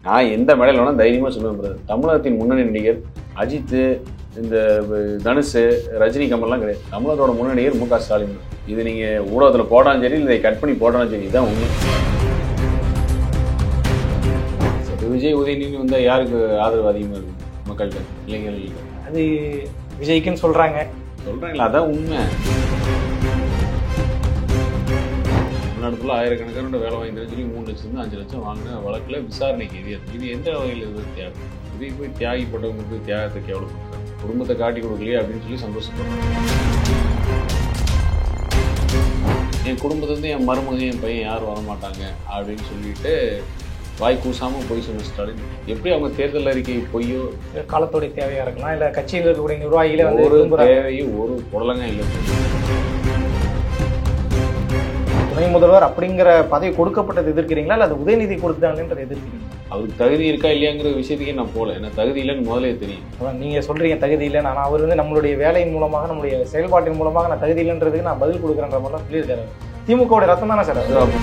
நான் எந்த மேடையில் வேணால் தைரியமாக சொல்லுவேன் பிரதர். தமிழகத்தின் முன்னணி நடிகர் அஜித், இந்த தனுஷ், ரஜினி, கமல்லாம் கிடையாது. தமிழகத்தோட முன்னணி நடிகர் மு க ஸ்டாலின். இது நீங்கள் ஊடகத்தில் போடாலும் சரி, இதை கட் பண்ணி போடாலும் சரி, இதுதான் உண்மை. விஜய் உதயநிதி வந்தால் யாருக்கு ஆதரவு அதிகமாக இருக்குது மக்கள்கிட்ட, இளைஞர்கள்? அது விஜய்க்குன்னு சொல்கிறாங்களா? அதான் உண்மை. தமிழ்நாட்டுல ஆயிரக்கணக்கான வேலை வாங்கி சொல்லி 3 லட்சம் 5 லட்சம் வாங்கின வழக்கில் விசாரணைக்கு இது எந்த வகையில் இது தியாகம்? இதை போய் தியாகிப்பட்டவங்களுக்கு தியாகத்தை கேவலப்படுறாங்க. குடும்பத்தை காட்டி கொடுக்கலையே அப்படின்னு சொல்லி சந்தோஷப்படுறாங்க. என் குடும்பத்திலேருந்து என் மருமகன், என் பையன் யாரும் வரமாட்டாங்க அப்படின்னு சொல்லிட்டு வாய் கூசாமல் போய் சொன்ன ஸ்டாலின், எப்படி அவங்க தேர்தல் அறிக்கை பொய்யோ காலத்தோடைய தேவையாக இருக்கலாம், இல்லை கட்சியில் இருக்கக்கூடிய நிர்வாகிகளே ஒரு தேவையும் ஒரு புடலங்க இல்லை. துணை முதல்வர் அப்படிங்கிற பதவி கொடுக்கப்பட்டது எதிர்க்கிறீங்களா, இல்லை அது உதயநிதி கொடுத்தாங்கன்றதை எதிர்க்கிறீங்களா? அவருக்கு தகுதி இருக்கா இல்லையாங்கிற விஷயத்துக்கே நான் போகல. ஏன்னா தகுதி இல்லைன்னு முதலே தெரியும். அதான் நீங்கள் சொல்கிறீங்க தகுதி இல்லைன்னு. ஆனால் அவர் நம்மளுடைய வேலையின் மூலமாக, நம்முடைய செயல்பாட்டின் மூலமாக நான் தகுதி இல்லைன்றதுக்கு நான் பதில் கொடுக்குறேன்ற மாதிரிலாம் சொல்லியிருக்காரு. திமுகவுடைய ரத்தம் தானே சார் அது.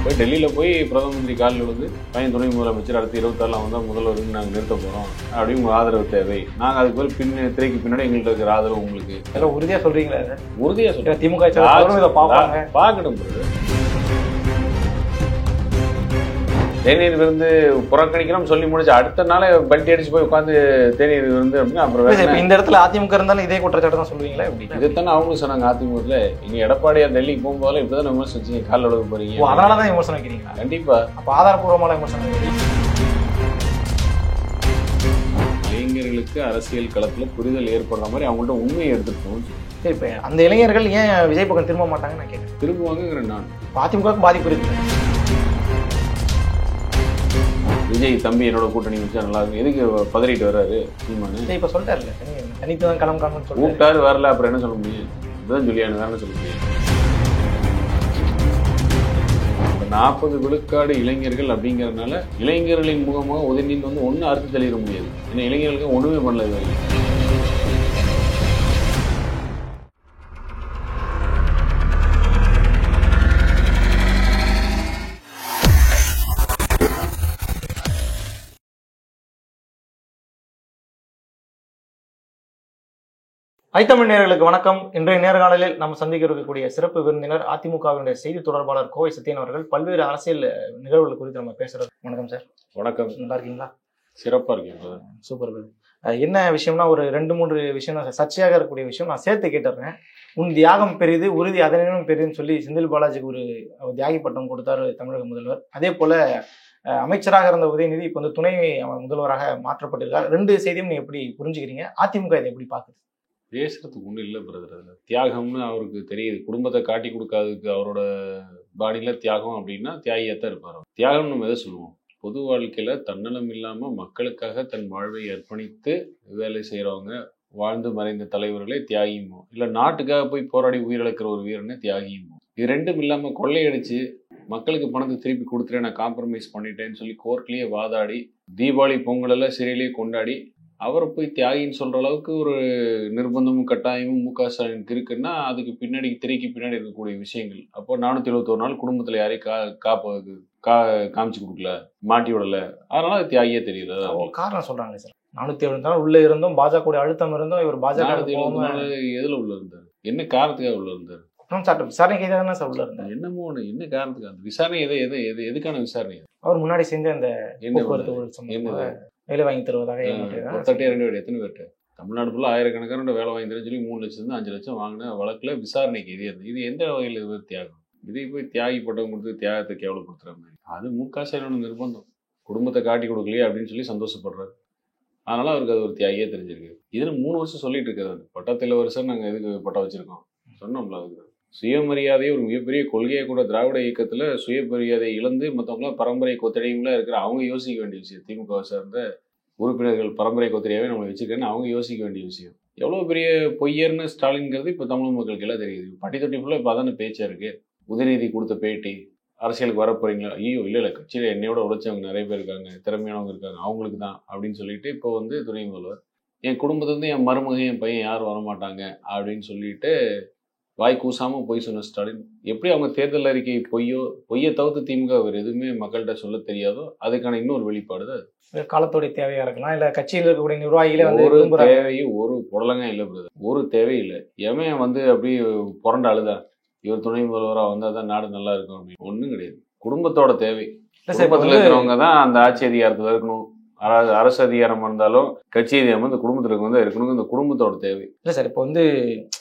போய் டெல்லியில் போய் பிரதம மந்திரி காலில் விழுந்து, பையன் துணை முதலமைச்சர் அடுத்து 26 வந்தால் முதல்வருக்கு நாங்கள் நிறுத்த போகிறோம் அப்படின்னு உங்கள் ஆதரவு தேவை, நாங்கள் அதுக்கு பேர் திரைக்கு பின்னாடி எங்கள்கிட்ட இருக்கிற ஆதரவு உங்களுக்கு எல்லாம் உறுதியாக சொல்கிறீங்களா? உறுதியாக சொல்கிறேன். திமுக இதை பார்ப்பாங்க, பார்க்கணும். தேநீர் விருந்து புறக்கணிக்கிறோம் சொல்லி முடிச்சு அடுத்த நாளே பல்ட்டி அடிச்சு போய் உட்காந்து தேநீர் விருந்து அப்படின்னா அப்புறம் இந்த இடத்துல அதிமுக இருந்தாலும் இதே குற்றச்சாட்டு தான் சொல்லுவீங்களா? எப்படி இதைத்தானே அவங்களும் சொன்னாங்க. அதிமுகவில் இங்க எடப்பாடியார் டெல்லிக்கு போகும்போது இப்படிதான் விமர்சிச்சு காலில் விழுக போறீங்க. அதனாலதான் விமர்சனம் வைக்கிறீங்களா? கண்டிப்பா. அப்ப ஆதாரப்பூர்வமான விமர்சனம் வைக்கிறீங்க. இளைஞர்களுக்கு அரசியல் களத்துல புரிதல் ஏற்படுற மாதிரி அவங்கள்ட்ட உண்மையை எடுத்துட்டு போகணும். சரி, இப்ப அந்த இளைஞர்கள் ஏன் விஜய் பக்கம் திரும்ப மாட்டாங்கன்னு நான் கேட்கிறேன். திரும்புவாங்கிறேன் நான். அதிமுகவுக்கு பாதிப்பு இருக்கு. விஜய் தம்பி என்னோட கூட்டணி வச்சா நல்லா இருக்கும். எதுக்கு பதறிட்டு வர்றாரு சீமானு? இப்ப சொல்லிட்டாருல்ல, தனித்து தான் களம் காணும்னு சொல்லி கூப்பிட்டாரு, வரல, அப்புறம் என்ன சொல்ல முடியும்? இதுதான் சொல்லியானு வேற சொல்ல முடியும். 40 விழுக்காடு இளைஞர்கள் அப்படிங்கிறதுனால இளைஞர்களின் முகமாக உதயநிதி ஒன்றும் அறுத்து தெளிட முடியாது. ஏன்னா இளைஞர்களுக்கு ஒண்ணுமே பண்ணல இது வரைக்கும். ஐத்தமிழ் நேயர்களுக்கு வணக்கம். இன்றைய நேர்காணலில் நம்ம சந்திக்க இருக்கக்கூடிய சிறப்பு விருந்தினர் அதிமுகவினுடைய செய்தி தொடர்பாளர் கோவை சத்யன் அவர்கள். பல்வேறு அரசியல் நிகழ்வுகள் குறித்து நம்ம பேசுறது. வணக்கம் சார். வணக்கம். நல்லா இருக்கீங்களா? சிறப்பா இருக்கீங்க. சூப்பர். என்ன விஷயம்னா, ஒரு 2-3 விஷயம் தான் சர்ச்சையாக இருக்கக்கூடிய விஷயம் நான் சேர்த்து கேட்டுறேன். உன் தியாகம் பெரிது, உறுதி அதனும் பெரிதுன்னு சொல்லி செந்தில் பாலாஜிக்கு ஒரு தியாகி பட்டம் கொடுத்தாரு தமிழக முதல்வர். அதே போல அமைச்சராக இருந்த உதயநிதி இப்போ வந்து துணை முதல்வராக மாற்றப்பட்டிருக்கார். 2 செய்தியும் நீ எப்படி புரிஞ்சுக்கிறீங்க? அதிமுக இதை எப்படி பார்க்குது? பேசுறதுக்கு ஒன்றும் இல்லை பிரதர். அதில் தியாகம்னு அவருக்கு தெரியுது. குடும்பத்தை காட்டி கொடுக்காததுக்கு அவரோட பாடியில் தியாகம் அப்படின்னா தியாகியாக தான் இருப்பார். தியாகம் நம்ம எதை சொல்லுவோம்? பொது வாழ்க்கையில் தன்னலம் இல்லாமல் மக்களுக்காக தன் வாழ்வை அர்ப்பணித்து வேலை செய்கிறவங்க, வாழ்ந்து மறைந்த தலைவர்களே தியாகிமோ, இல்லை நாட்டுக்காக போய் போராடி உயிரிழக்கிற ஒரு வீரனை தியாகிமோ. இது ரெண்டும் இல்லாமல் கொள்ளையடிச்சு மக்களுக்கு பணத்தை திருப்பி கொடுத்துட்டேன், நான் காம்ப்ரமைஸ் பண்ணிட்டேன்னு சொல்லி கோர்ட்லேயே வாதாடி தீபாவளி பொங்கலெல்லாம் சிறையிலேயே கொண்டாடி அவரை போய் தியாகின்னு சொல்கிற அளவுக்கு ஒரு நிர்பந்தமும் கட்டாயமும் மு க ஸ்டாலினுக்கு இருக்குன்னா அதுக்கு பின்னாடி திரைக்கு பின்னாடி இருக்கக்கூடிய விஷயங்கள். அப்போ 471 நாள் குடும்பத்தில் யாரையும் காமிச்சு கொடுக்கல, மாட்டி விடல, அதனால அது தியாகியே தெரியல. காரணம் சொல்றாங்க சார். 470 நாள் உள்ள இருந்தும் பாஜக அழுத்தம் இருந்தும் இவர் பாஜக எதுல உள்ள இருந்தார்? என்ன காரணத்துக்காக உள்ள இருந்தார்? விசாரணைக்கு தானே சார் உள்ள இருந்தார். என்னமோ என்ன காரணத்துக்கு? அந்த விசாரணை எதுக்கான விசாரணை? அவர் முன்னாடி செஞ்ச அந்த வேலை வாங்கி தருவதாக எத்தனை பேர்ட்ட? தமிழ்நாடு ஃபுல்லா ஆயிரக்கணக்கான வேலை வாங்கி தரேன்னு சொல்லி 3 லட்சம் 5 லட்சம் வாங்கின வழக்குல விசாரணைக்கு இது எந்த வகையில் இது தியாகம்? இதை போய் தியாகிப்பட்டவங்க கொடுத்து தியாகத்தை கேவலப்படுத்துற மாதிரி. அது மு க ஸ்டாலினோட நிர்பந்தம். குடும்பத்தை காட்டி கொடுக்கலையே அப்படின்னு சொல்லி சந்தோஷப்படுறாரு. அதனால அவருக்கு அது ஒரு தியாகியே தெரிஞ்சிருக்கு. இதுன்னு 3 வருஷம் சொல்லிட்டு இருக்காரு. பட்டத்தில் வருஷம் நாங்கள் எதுக்கு பட்டம் வச்சிருக்கோம் சொன்னோம்ல. அதுக்கு சுயமரியாதையை ஒரு மிகப்பெரிய கொள்கையை கூட திராவிட இயக்கத்தில் சுயமரியாதையை இழந்து மற்றவங்களாம் பரம்பரை கொத்தடியும்லாம் இருக்கிற அவங்க யோசிக்க வேண்டிய விஷயம். திமுக சார்ந்த உறுப்பினர்கள் பரம்பரை கொத்தடியாவே நம்மளை வச்சுருக்கேன்னு அவங்க யோசிக்க வேண்டிய விஷயம். எவ்வளோ பெரிய பொய்யர்னு ஸ்டாலின்ங்கிறது இப்போ தமிழ் மக்களுக்கு எல்லாம் தெரியுது. பட்டி தொட்டி ஃபுல்லாக இப்போ அதான பேச்சாக இருக்குது. உதயநிதி கொடுத்த பேட்டி, அரசியலுக்கு வர போகிறீங்களா? ஐயோ இல்லை கட்சியில் என்னையோட உழைச்சவங்க நிறைய பேர் இருக்காங்க, திறமையானவங்க இருக்காங்க, அவங்களுக்கு தான் அப்படின்னு சொல்லிட்டு இப்போ வந்து துணை முதல்வர் என் குடும்பத்துலேருந்து என் மருமகன், என் பையன் யாரும் வரமாட்டாங்க அப்படின்னு சொல்லிட்டு வாய் கூசாம பொய் சொன்ன ஸ்டாலின் எப்படி அவங்க தேர்தல் அறிக்கை பொய்யை தவிர்த்து திமுக வேறு எதுவுமே மக்கள்கிட்ட சொல்ல தெரியாதோ அதுக்கான இன்னொரு வெளிப்பாடு தான் அது. காலத்தோடைய தேவையா இருக்கலாம், இல்ல கட்சியில் இருக்கக்கூடிய நிர்வாகிகளே வந்து ஒரு தேவையும் ஒரு புடலங்க இல்லை பிரதர், ஒரு தேவையில்லை. எவன் வந்து அப்படியே புரண்ட அழுதா இவர் துணை முதல்வராக வந்தால் தான் நாடு நல்லா இருக்கும் அப்படின்னு ஒன்றும் கிடையாது. குடும்பத்தோட தேவை, குடும்பத்தில் இருக்கிறவங்க தான் அந்த ஆட்சி அதிகாரத்தில் இருக்கணும். அரசு அதிகாரம் இருந்தாலும் கட்சி அதிகாரம் இந்த குடும்பத்திற்கு வந்து இருக்கணும். இந்த குடும்பத்தோட தேவை இல்லை சார். இப்போ வந்து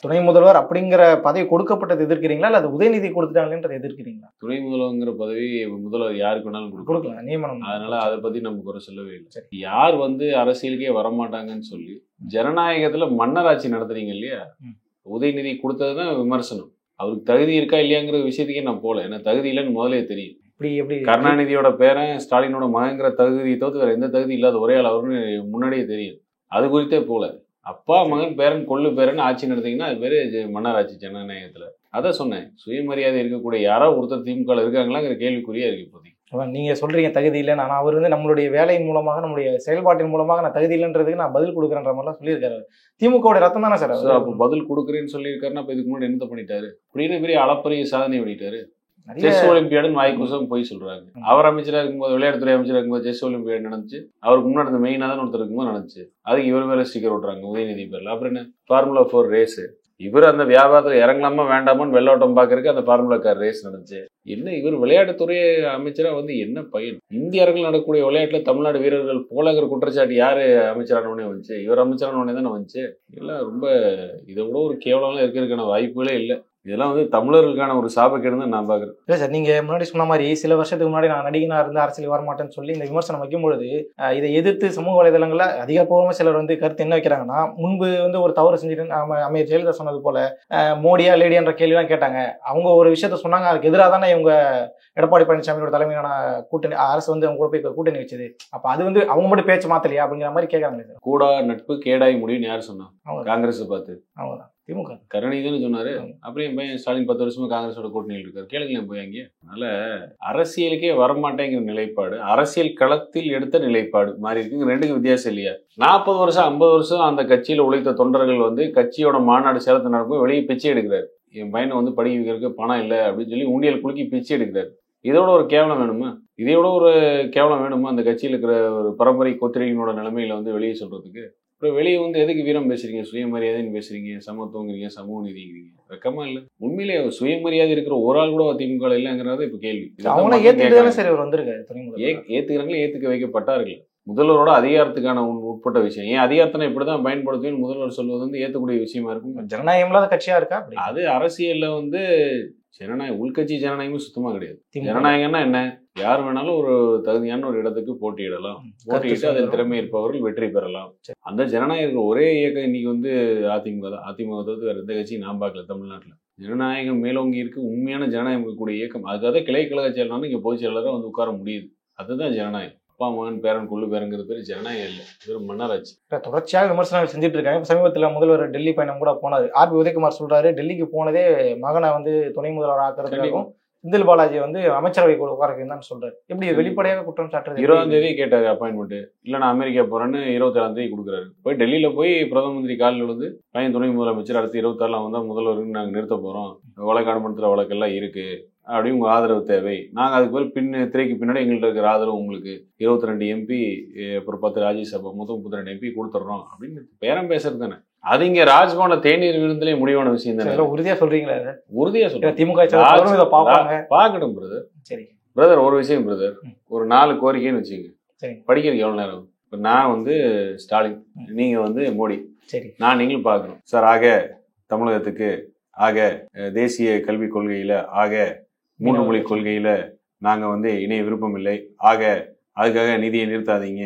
துணை முதல்வர் அப்படிங்கிற பதவி கொடுக்கப்பட்டது எதிர்க்கிறீங்களா, இல்லை அது உதயநிதி கொடுத்துட்டாங்கன்றதை எதிர்க்கிறீங்களா? துணை முதல்வர்ங்கிற பதவி முதல்வர் யாருக்கு வேணாலும் கொடுக்கலாம், நியமனம். அதனால அதை பத்தி நம்ம குறை சொல்லவே இல்லை. யார் வந்து அரசியலுக்கே வரமாட்டாங்கன்னு சொல்லி ஜனநாயகத்துல மன்னராட்சி நடத்துறீங்க இல்லையா, உதயநிதி கொடுத்ததுதான் விமர்சனம். அவருக்கு தகுதி இருக்கா இல்லையாங்கிற விஷயத்துக்கே நான் போல, ஏன்னா தகுதி இல்லைன்னு முதலே தெரியும். கருணாநிதியோட பேரன் ஸ்டாலினோட மகங்கிற தகுதியை தவிர்த்து வேற எந்த தகுதி இல்லாத ஒரே ஆள் அவருன்னு முன்னாடியே தெரியும். அது குறித்தே போல அப்பா மகன் பேரன் கொள்ளு பேரன் ஆட்சி நடத்தீங்கன்னா அது பேரு மன்னராட்சி ஜனநாயகத்துல. அதான் சொன்னேன், சுயமரியாதை இருக்கக்கூடிய யாரோ ஒருத்தர் திமுக இருக்காங்களாங்கிற கேள்விக்குறியா இருக்கு இப்போதைக்கு. நீங்க சொல்றீங்க தகுதி இல்லைன்னு, ஆனால் அவர் வந்து நம்மளுடைய வேலையின் மூலமாக நம்மளுடைய செயல்பாட்டின் மூலமாக நான் தகுதி இல்லைன்றதுக்கு நான் பதில் கொடுக்குறேன்ற மாதிரிலாம் சொல்லியிருக்காரு. திமுக ரத்தம் தானே சார். அப்போ பதில் கொடுக்குறேன்னு சொல்லியிருக்காருன்னா அப்ப இதுக்கு முன்னாடி என்ன பண்ணிட்டாரு? அப்படின்னு பெரிய அளப்பரிய சாதனை பண்ணிட்டாரு. செஸ் ஒலிம்பியாடுன்னு வாய்க்குசம் போய் சொல்றாங்க. அவர் அமைச்சராக இருக்கும்போது, விளையாட்டுத்துறை அமைச்சராக இருக்கும்போது செஸ் ஒலிம்பியாடு நடந்துச்சு. அவருக்கு முன்னாடி இந்த மெயினாக தான் ஒருத்தர் இருக்கும்போது நடந்துச்சு. அதுக்கு இவர் மேலே ஸ்டிக்கர் விட்றாங்க உதயநிதி பேர்ல. அப்புறம் என்ன ஃபார்முலா 4 ரேஸு, இவர் அந்த வியாபாரத்தில் இறங்கலாமா வேண்டாமான்னு வெள்ளோட்டம் பார்க்கறதுக்கு அந்த ஃபார்முலா கார் ரேஸ் நடந்துச்சு. என்ன இவர் விளையாட்டுத்துறை அமைச்சராக வந்து என்ன பயன்? இந்திய அரங்கில் நடக்கக்கூடிய விளையாட்டுல தமிழ்நாடு வீரர்கள் போலங்கிற குற்றச்சாட்டு யாரு அமைச்சரானவனே வந்துச்சு? இவர் அமைச்சரானவனே தானே வந்துச்சு. இதெல்லாம் ரொம்ப இதை விட ஒரு கேவலம்லாம் இருக்கிறதுக்கான வாய்ப்புகளே இல்லை. இதெல்லாம் வந்து தமிழர்களுக்கான ஒரு சாபக்கேடு தான் நான் பார்க்குறேன். இல்லை சார், நீங்கள் முன்னாடி சொன்ன மாதிரி சில வருஷத்துக்கு முன்னாடி நான் நடிகனாக இருந்து அரசியல் வரமாட்டேன்னு சொல்லி இந்த விமர்சனம் வைக்கும்பொழுது இதை எதிர்த்து சமூக வலைதளங்களில் அதிகாரப்பூர்வமாக சிலர் வந்து கருத்து என்ன வைக்கிறாங்கன்னா, முன்பு வந்து ஒரு தவறு செஞ்சுட்டு அமைச்சர் ஜெயலலிதா சொன்னது போல மோடியா லேடியான்ற கேள்விலாம் கேட்டாங்க. அவங்க ஒரு விஷயத்த சொன்னாங்க, அதுக்கு எதிராக தானே இவங்க எடப்பாடி பழனிசாமியோட தலைமையிலான கூட்டணி அரசு வந்து அவங்க கூட போய் கூட்டணி வச்சது. அப்போ அது வந்து அவங்க மட்டும் பேச்சு மாத்தலையா அப்படிங்கிற மாதிரி கேட்கறாங்க சார். கூடா நட்பு கேடாய் முடியும்னு யார் சொன்னா? காங்கிரஸ் பார்த்து அவங்கதான் திமுக கருணாநிதினு சொன்னாரு. அப்படியே பையன் ஸ்டாலின் 10 வருஷமா காங்கிரஸோட கூட்டணியில் இருக்காரு. கேளுங்களேன் போய் அங்கே. அதனால அரசியலுக்கே வரமாட்டேங்கிற நிலைப்பாடு அரசியல் களத்தில் எடுத்த நிலைப்பாடு மாறி இருக்கு. ரெண்டுக்கும் வித்தியாசம் இல்லையா? 40 வருஷம் 50 வருஷம் அந்த கட்சியில உழைத்த தொண்டர்கள் வந்து கட்சியோட மாநாடு சேலத்தை நடக்கும் வெளியே பிச்சை எடுக்கிறாரு. என் பையனை வந்து படிக்க வைக்கிறதுக்கு பணம் இல்லை அப்படின்னு சொல்லி உண்டியல் குலுக்கி பிச்சை எடுக்கிறாரு. இதோட ஒரு கேவலம் வேணுமா? இதையோட ஒரு கேவலம் வேணுமா அந்த கட்சியில் இருக்கிற ஒரு பரம்பரை கொத்திரிகளோட நிலைமையில வந்து வெளியே சொல்றதுக்கு? அப்புறம் வெளியே வந்து எதுக்கு வீரம் பேசுறீங்க, சுயமரியாதைன்னு பேசுறீங்க, சமத்துவங்கிறீங்க, சமூக நீதிங்கிறீங்க? வெக்கமா இல்லை? உண்மையிலே சுயமரியாதை இருக்கிற ஒரு ஆள் கூட திமுக இல்லைங்கிறத இப்ப கேள்வி. ஏத்துக்கிறாங்களே, ஏத்துக்க வைக்கப்பட்டார்கள். முதல்வரோட அதிகாரத்துக்கான உட்பட்ட விஷயம். ஏன் அதிகாரத்தை இப்படிதான் பயன்படுத்துவேன்னு முதல்வர் சொல்வது வந்து ஏற்கக்கூடிய விஷயமா இருக்கும். ஜனநாயகம் இல்லாத கட்சியா இருக்கா? அது அரசியல்ல வந்து ஜனநாயகம், உள்கட்சி ஜனநாயகமும் சுத்தமா கிடையாது. ஜனநாயகம்னா என்ன? யார் வேணாலும் ஒரு தகுதியான ஒரு இடத்துக்கு போட்டியிடலாம், போட்டியிட்டு அதில் திறமை இருப்பவர்கள் வெற்றி பெறலாம். அந்த ஜனநாயகம் ஒரே இயக்கம் இன்னைக்கு வந்து அதிமுக தான். அதிமுக தவிர்த்து வேற எந்த கட்சியும் நான் பார்க்கல தமிழ்நாட்டில். ஜனநாயகம் மேலோங்கி இருக்கு. உண்மையான ஜனநாயகம் இருக்கக்கூடிய இயக்கம் அதுக்காக கிளை கழக செயலாளர் இங்க பொதுச் செயலாளராக வந்து உட்கார முடியுது. அதுதான் ஜனநாயகம். அப்பா மகன் பேரன் கொள்ளு பேரங்கிற பேர் ஜனநாயகம் இல்லை, இது மன்னராட்சி. தொடர்ச்சியாக விமர்சனங்கள் செஞ்சுட்டு இருக்காங்க. சமீபத்தில் முதல்வர் டெல்லி பயணம் கூட போனார். ஆர்பி உதயகுமார் சொல்றாரு, டெல்லிக்கு போனதே மகனை வந்து துணை முதல்வர் ஆக்குறதுக்கும் செந்தில் பாலாஜி வந்து அமைச்சரவை கூட உட்காரன்னு சொல்றாரு. எப்படி வெளிப்படையாக குற்றம் சாட்டுறது? 20ஆம் தேதி கேட்டாரு அப்பாயின்மெண்ட். இல்லை நான் அமெரிக்கா போறேன்னு 27ஆம் தேதி கொடுக்குறாரு. போய் டெல்லியில போய் பிரதம மந்திரி காலில் விழுந்து பையன் துணை முதலமைச்சர் அடுத்து 26 வந்தா முதல்வருக்கு நாங்கள் நிறுத்த போறோம், வழக்கு அனுமதித்துற வழக்கெல்லாம் இருக்கு அப்படின்னு உங்க ஆதரவு தேவை. நாங்கள் அதுக்கு பிறகு திரைக்கு பின்னாடி எங்கள்கிட்ட இருக்கிற ஆதரவு உங்களுக்கு 22 MP அப்புறம் 10 ராஜ்யசபா மொத்தம் 32 MP கொடுத்துட்றோம் அப்படின்னு பேரம் பேசுறது தானே. அது இங்க ராஜ்பவன தேநீர் விருந்திலே முடிவான விஷயம் தானே. உறுதியா சொல்றீங்களா? உறுதியா சொல்றேன். திமுக பாக்கட்டும் பிரதர். சரி பிரதர், ஒரு விஷயம் பிரதர், ஒரு 4 கோரிக்கைன்னு வச்சுங்க. படிக்கிறதுக்கு எவ்வளவு நேரம்? இப்ப நான் வந்து ஸ்டாலின், நீங்க வந்து மோடி, சரி நான் நீங்களும் பார்க்கணும் சார். ஆக தமிழகத்துக்கு, ஆக தேசிய கல்விக் கொள்கையில, ஆக 3 மொழி கொள்கையில நாங்க வந்து இணைய விருப்பம் இல்லை, ஆக அதுக்காக நிதியை நிறுத்தாதீங்க,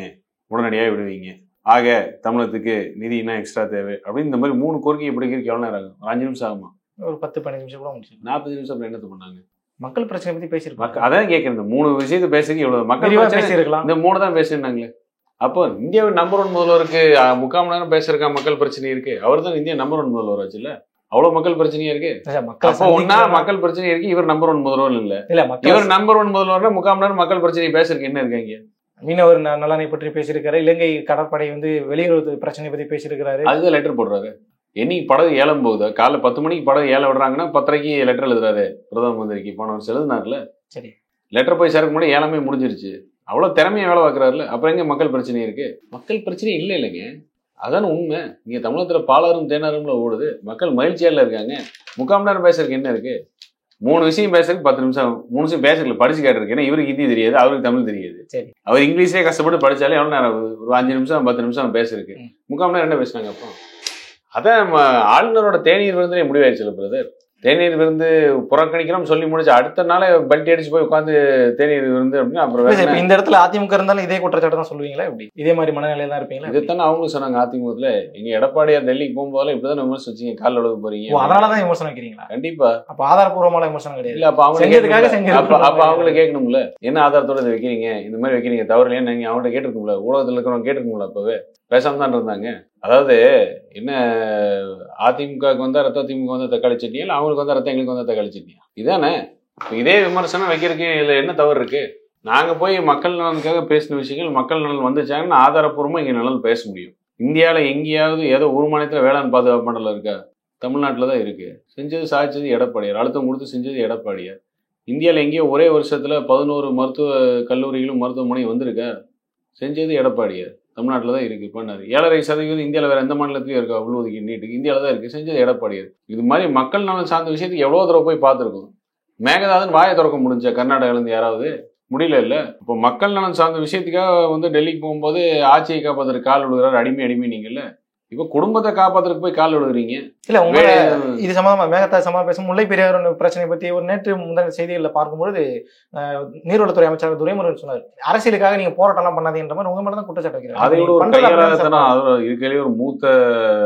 உடனடியாக விடுவீங்க, ஆக தமிழகத்துக்கு நிதி என்ன எக்ஸ்ட்ரா தேவை அப்படின்னு இந்த மாதிரி 3 கோரிக்கை படிக்கிறதுக்கு எவ்வளவு நேரம் ஆகும்? 5 நிமிஷம் ஆகுமா? ஒரு 10-15 நிமிஷம் கூட முடிச்சு. 40 நிமிஷம் அப்புறம் என்னது பண்ணாங்க? மக்கள் பிரச்சனை பத்தி பேசிருக்காங்க. அதான் கேட்கறேன், இந்த 3 விஷயத்தை பேசுறதுக்கு எவ்வளவு மக்கள் பேசிருக்கலாம்? இந்த 3 தான் பேசிருந்தாங்களே. அப்போ இந்தியாவின் நம்பர் 1 முதல்வருக்கு 3/4 மணி நேரம் பேசுறதுக்கா மக்கள் பிரச்சனை இருக்கு? அவர் தான் இந்தியா நம்பர் 1 முதல்வர் ஆச்சு இல்ல? அவ்வளவு மக்கள் பிரச்சனையா இருக்கு. அப்போ ஒன்னா மக்கள் பிரச்சனை இருக்கு, இவர் நம்பர் 1 முதல்வர் இல்ல. இவர் நம்பர் 1 முதல்வர்னா 3/4 மணி நேரம் மக்கள் பிரச்சனை பேசுறதுக்கு என்ன இருக்காங்க? மீனவர் நலனை பற்றி பேசியிருக்காரு, இலங்கை கடற்படை வந்து வெளியுறவு பிரச்சனை பத்தி பேசியிருக்காரு. அதுதான் லெட்டர் போடுறாரு. என்னைக்கு படகு ஏலம் போகுதோ, காலைல 10 மணிக்கு படகு ஏலம் விடுறாங்கன்னா 10:30க்கு லெட்டர் எழுதுறாரு பிரதம மந்திரிக்கு. போன வருஷம் எழுதினார்ல. சரி, லெட்டர் போய் சேர்க்க முன்னாடி ஏலமே முடிஞ்சிருச்சு. அவ்வளோ திறமையை வேலை பார்க்குறாருல. அப்புறம் எங்க மக்கள் பிரச்சனை இருக்கு? மக்கள் பிரச்சனை இல்லை இல்லைங்க. அதான உண்மை. இங்கே தமிழகத்தில் பாலாரும் தேனாரும்ல ஓடுது. மக்கள் மகிழ்ச்சியால இருக்காங்க. 3/4 மணி நேரம் பேசுறதுக்கு என்ன இருக்கு? 3 விஷயம் பேசுறதுக்கு 10 நிமிஷம் 3 விஷயம் பேசுறதுல படிச்சு கேட்டிருக்கு. ஏன்னா இவருக்கு ஹிந்தி தெரியாது, அவருக்கு தமிழ் தெரியாது. சரி, அவர் இங்கிலீஷே கஷ்டப்பட்டு படிச்சாலே எவ்வளோ நேரம் ஆகுது? ஒரு 5 நிமிஷம் 10 நிமிஷம் பேசுறதுக்கு 3/4 மணி நேரம் என்ன பேசுனாங்க? அப்போ அதான் ஆளுநரோட தேநீர் விருந்தே முடிவாயிருச்சு பிரதர். தேநீர் விருந்து புறக்கணிக்கிறோம் சொல்லி முடிச்சு அடுத்த நாள் பல்ட்டி அடிச்சு போய் உட்காந்து தேநீர் விருந்து அப்படின்னா அப்புறம் இந்த இடத்துல அதிமுக இருந்தாலும் இதே குற்றச்சாட்டு தான் சொல்லுவீங்களா? எப்படி இதே மாதிரி மனநிலையில தான் இருப்பீங்களா? இதைத்தானே அவங்களும் சொன்னாங்க. அதிமுகத்துல எங்க எடப்பாடியார் டெல்லிக்கு போகும்போதெல்லாம் இப்படிதான் விமர்சனம் வச்சீங்க, காலில் விழுக போறீங்க. அதனாலதான் விமர்சனம் வைக்கிறீங்களா? கண்டிப்பா. அப்ப ஆதாரப்பூர்வமான விமர்சனம் கிடையாது. இல்ல, அப்ப அவங்களை கேட்கணும்ல, என்ன ஆதாரத்தோட இதை வைக்கிறீங்க, இந்த மாதிரி வைக்கிறீங்க, தவறு இல்லையா? நீங்க அவங்கள்ட்ட கேட்டிருக்கும்ல, ஊடகத்துல இருக்கிறவங்க கேட்டிருக்கும்ல. அப்பவே பேசாம தான் இருந்தாங்க. அதாவது என்ன, அதிமுகவுக்கு வந்தா ரத்தம், திமுக வந்தா தக்காளி சட்னியா, இல்லை அவங்களுக்கு வந்தா ரத்தம், எங்களுக்கு வந்தா தக்காளி சட்னியா? இதானே. இதே விமர்சனம் வைக்கிறதுக்கு இதுல என்ன தவறு இருக்கு? நாங்க போய் மக்கள் நலனுக்காக பேசின விஷயங்கள் மக்கள் நலன் வந்துச்சாங்கன்னா ஆதாரப்பூர்வமா இங்க நலன் பேச முடியும். இந்தியாவில் எங்கேயாவது ஏதோ ஒரு மாநிலத்தில் வேளாண் பாதுகாப்பு மண்டலம் இருக்கா? தமிழ்நாட்டில் தான் இருக்கு. செஞ்சது சாதிச்சது எடப்பாடியார், அழுத்தம் கொடுத்து செஞ்சது எடப்பாடியார். இந்தியாவில் எங்கேயோ ஒரே வருஷத்துல 11 மருத்துவ கல்லூரிகளும் மருத்துவமனையும் வந்திருக்கா? செஞ்சது எடப்பாடியார். தமிழ்நாட்டில் தான் இருக்கு. பண்ணாரு 7.5% இந்தியாவில் வேற எந்த மாநிலத்திலையும் இருக்கா? உள்ஒதுக்கீடு நீட்டுக்கு இந்தியாவில் தான் இருக்கு. செஞ்சது எடப்பாடியார். இது மாதிரி மக்கள் நலன் சார்ந்த விஷயத்துக்கு எவ்வளோ தடவை போய் பார்த்துருக்கோம். மேகதாதுன்னு வாயை திறக்க முடிஞ்சா கர்நாடகாலேருந்து யாராவது? முடியல. இல்ல, இப்போ மக்கள் நலன் சார்ந்த விஷயத்துக்காக டெல்லிக்கு போகும்போது ஆட்சியை காப்பாத்துறதுக்கு கால் விழுகிறாரு. அடிமை நீங்கல்ல. இப்போ குடும்பத்தை காப்பாத்துறதுக்கு போய் கால் விழுகிறீங்க. இல்ல, உங்க இது சம்பந்தமா மேகதா சம்பந்தமா பேசும் முல்லை பெரியார் பிரச்சனை பத்தி ஒரு நேற்று முந்தின செய்திகளில் பார்க்கும்போது நீர்வளத்துறை அமைச்சர் துரைமுருகன் சொன்னார், அரசியலுக்காக நீங்க போராட்டம் பண்ணாதீங்கன்ற மாதிரி உங்க மேல தான் குற்றச்சாட்டு வைக்கிறாங்க. அதை விட ஒரு கையாளத்தனம். அவர் இருக்கையிலேயே ஒரு மூத்த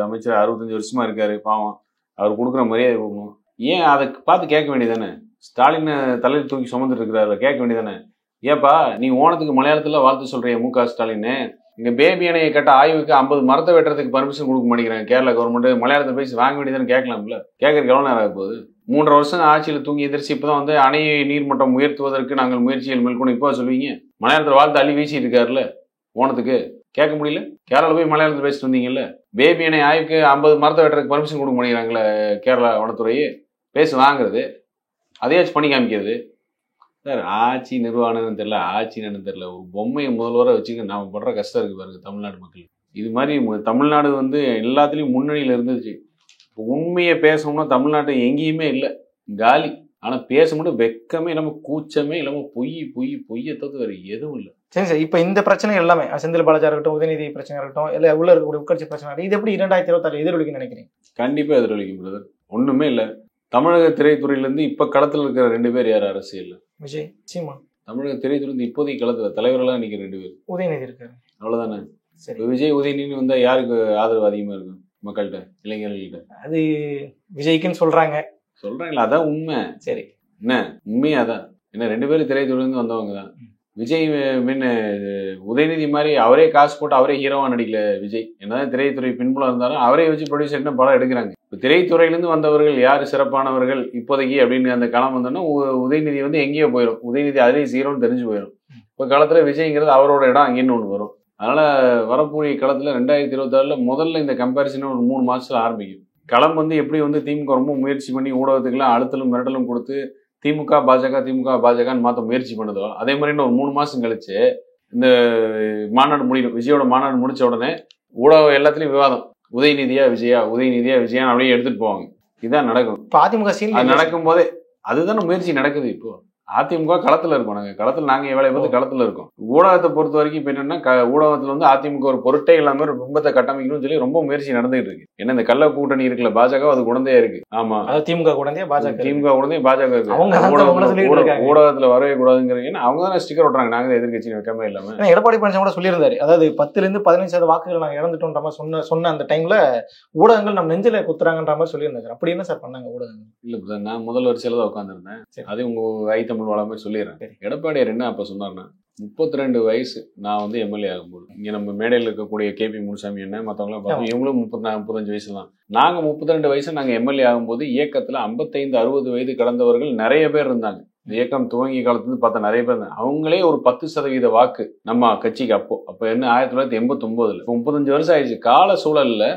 அமைச்சர் 65 வருஷமா இருக்காரு. பாவம், அவர் கொடுக்குற மரியாதை கொடுக்கணும். ஏன் அதை பார்த்து கேட்க வேண்டியதானே? ஸ்டாலின் தலையில் தூக்கி சுமந்துட்டு இருக்கிறாரு, கேட்க வேண்டியதானே? ஏப்பா நீ ஓணத்துக்கு மலையாளத்துல வாழ்த்து சொல்றிய MK ஸ்டாலின், இங்க பேபி அணையை கட்ட ஆய்வுக்கு 50 மரத்தை வெட்டுறதுக்கு பர்மிஷன் கொடுக்க மாட்டேங்கிறாங்க கேரளா கவர்மெண்ட். மலையாளத்தை பேசி வாங்க வேண்டியதானு கேட்கலாம்ல? கேட்கறதுக்கு எவ்வளவு நேரம் ஆக போகுது? 3.5 வருஷம் ஆட்சியில் தூங்கி எதிர்த்து இப்பதான் அணையை நீர்மட்டம் உயர்த்துவதற்கு நாங்கள் முயற்சிகள் மேற்கொண்டு இப்போ சொல்லுவீங்க. மலையாளத்தில் வாழ்த்து அள்ளி வீசிட்டு இருக்காருல்ல ஓணத்துக்கு. கேட்க முடியல? கேரளா போய் மலையாளத்தில் பேசிட்டு வந்தீங்கல்ல. பேபி அணை ஆய்வுக்கு 50 மரத்தை வெட்டுறதுக்கு பர்மிஷன் கொடுக்க மாட்டேங்கிறாங்களே கேரளா வனத்துறையே. பேசி வாங்குறது, அதையாச்சும் பண்ணி காமிக்கிறது. சார், ஆட்சி நிர்வாகம் தெரியல, ஆட்சி என்னன்னு தெரியல. ஒரு பொம்மையை முதல்வரை வச்சுக்க நாம படுற கஷ்டம் இருக்கு பாருங்க தமிழ்நாடு மக்கள். இது மாதிரி தமிழ்நாடு எல்லாத்துலேயும் முன்னணியில் இருந்துச்சு. இப்போ உண்மையை பேசணும்னா தமிழ்நாட்டை எங்கேயுமே இல்லை, காலி. ஆனால் பேச மட்டும் வெக்கமே இல்லாமல், கூச்சமே இல்லாமல், பொய்யை தவிர வேறு எதுவும் இல்லை. சரி சார், இப்போ இந்த பிரச்சனை எல்லாமே செந்தில் பாலாஜியா இருக்கட்டும், உதயநிதி பிரச்சனை இருக்கட்டும், இல்லை உள்ள இருக்கக்கூடிய உட்கட்சி பிரச்சனை, இது எப்படி 2026 எதிரொலிக்குன்னு நினைக்கிறீங்க? கண்டிப்பாக எதிரொலிக்கும் பிரதர். ஒன்றுமே இல்லை. தமிழக திரைத்துறையிலேருந்து இப்போ களத்தில் இருக்கிற 2 பேர் யார் அரசியல்? விஜய், சீமா. தமிழக திரைத்துறை இப்போதைக்கு களத்தில் தலைவர்களாக இன்னைக்கு 2 பேர். உதயநிதி இருக்காரு, அவ்வளோதானே. சரி, விஜய் உதயநிதி வந்தால் யாருக்கு ஆதரவு அதிகமாக இருக்கும் மக்கள்கிட்ட, இளைஞர்கள்கிட்ட? அது விஜய்க்குன்னு சொல்றாங்களா? அதான் உண்மை. சரி, என்ன உண்மையா? அதான் என்ன, 2 பேரும் திரைத்துறையிலேருந்து வந்தவங்க தான். விஜய் உதயநிதி மாதிரி அவரே காசு போட்டு அவரே ஹீரோவா நடிக்கல விஜய். என்னதான் திரைத்துறை பின்புலம் இருந்தாலும் அவரே வச்சு ப்ரொடியூசர் படம் எடுக்கிறாங்க. இப்போ திரைத்துறையிலேருந்து வந்தவர்கள் யார் சிறப்பானவர்கள் இப்போதைக்கு அப்படின்னு அந்த களம் வந்தோன்னா உதயநிதி எங்கேயோ போயிடும். உதயநிதி அதுலேயும் ஹீரோன்னு தெரிஞ்சு போயிடும். இப்போ காலத்தில் விஜய்ங்கிறது அவரோட இடம் அங்கேன்னு ஒன்று வரும். அதனால வரக்கூடிய களத்தில் 2026 முதல்ல இந்த கம்பேரிசன் ஒரு 3 மாசத்துல ஆரம்பிக்கும். களம் எப்படி திமுக ரொம்ப முயற்சி பண்ணி ஊடகத்துக்கெல்லாம் அழுத்தலும் மிரட்டலும் கொடுத்து திமுக பாஜகன்னு மாற்ற முயற்சி பண்ணுதோ, அதே மாதிரி இன்னும் ஒரு 3 மாசம் கழிச்சு இந்த மாநாடு முடியும். விஜயோட மாநாடு முடிச்ச உடனே ஊடகம் எல்லாத்துலயும் விவாதம், உதயநிதியா விஜயா அப்படியே எடுத்துட்டு போவாங்க. இதுதான் நடக்கும். இப்போ அதிமுக அது நடக்கும் போதே அதுதானே முயற்சி நடக்குது. இப்போ அதிமுக களத்துல இருக்கோம். களத்துல நாங்க வேலையை பார்த்து களத்துல இருக்கோம். ஊடகத்தை பொறுத்த வரைக்கும் இப்ப என்னன்னா, ஊடகத்துல அதிமுக ஒரு பொருட்டே இல்லாம ஒரு பிம்பத்தை கட்டமைக்கணும்னு சொல்லி ரொம்ப முயற்சி நடந்துகிட்டு இருக்கு. ஏன்னா இந்த கள்ள கூட்டணி இருக்குல்ல, பாஜக அது குழந்தையா இருக்கு. ஆமா, திமுக குழந்தைய பாஜக இருக்கு. ஊடகத்துல வரவே கூடாதுங்கிறது அவங்க தானே ஸ்டிக்கர் ஓட்டுறாங்க. நாங்க எதிர்கட்சி வைக்காம இல்லாம. எடப்பாடி பழனிசாமி கூட சொல்லியிருந்தாரு, அதாவது 10-15% வாக்குகள் நாங்க இழந்துட்டோன்ற மாதிரி சொன்ன அந்த டைம்ல ஊடகங்கள் நம்ம நெஞ்சில குத்துறாங்கன்ற மாதிரி சொல்லியிருந்தாரு. அப்படி என்ன சார் பண்ணாங்க ஊடகங்கள்? இல்ல, நான் முதல் வரிசையில தான் உட்காந்துருந்தேன். அது உங்க ஐட்டம் வளமே சொல்லிடுறேன். எடப்பாடியார் என்ன அப்ப சொன்னார்னா, 32 வயசு நான் எம்எல்ஏ ஆகும்போது இங்க நம்ம மேடையில் இருக்கக்கூடிய KP முனுசாமி என்ன மற்றவங்களாம் பார்த்தோம், இவங்களும் 35 வயசு தான். நாங்க 32 வயசு நாங்க எம்எல்ஏ ஆகும்போது இயக்கத்துல 55-60 வயது கடந்தவர்கள் நிறைய பேர் இருந்தாங்க. இந்த இயக்கம் துவங்கிய காலத்துல பார்த்தா நிறைய பேர் இருந்தாங்க. அவங்களே ஒரு 10% வாக்கு நம்ம கட்சிக்கு. அப்போ என்ன 1989. 35 வருஷம் ஆயிடுச்சு. கால சூழல்ல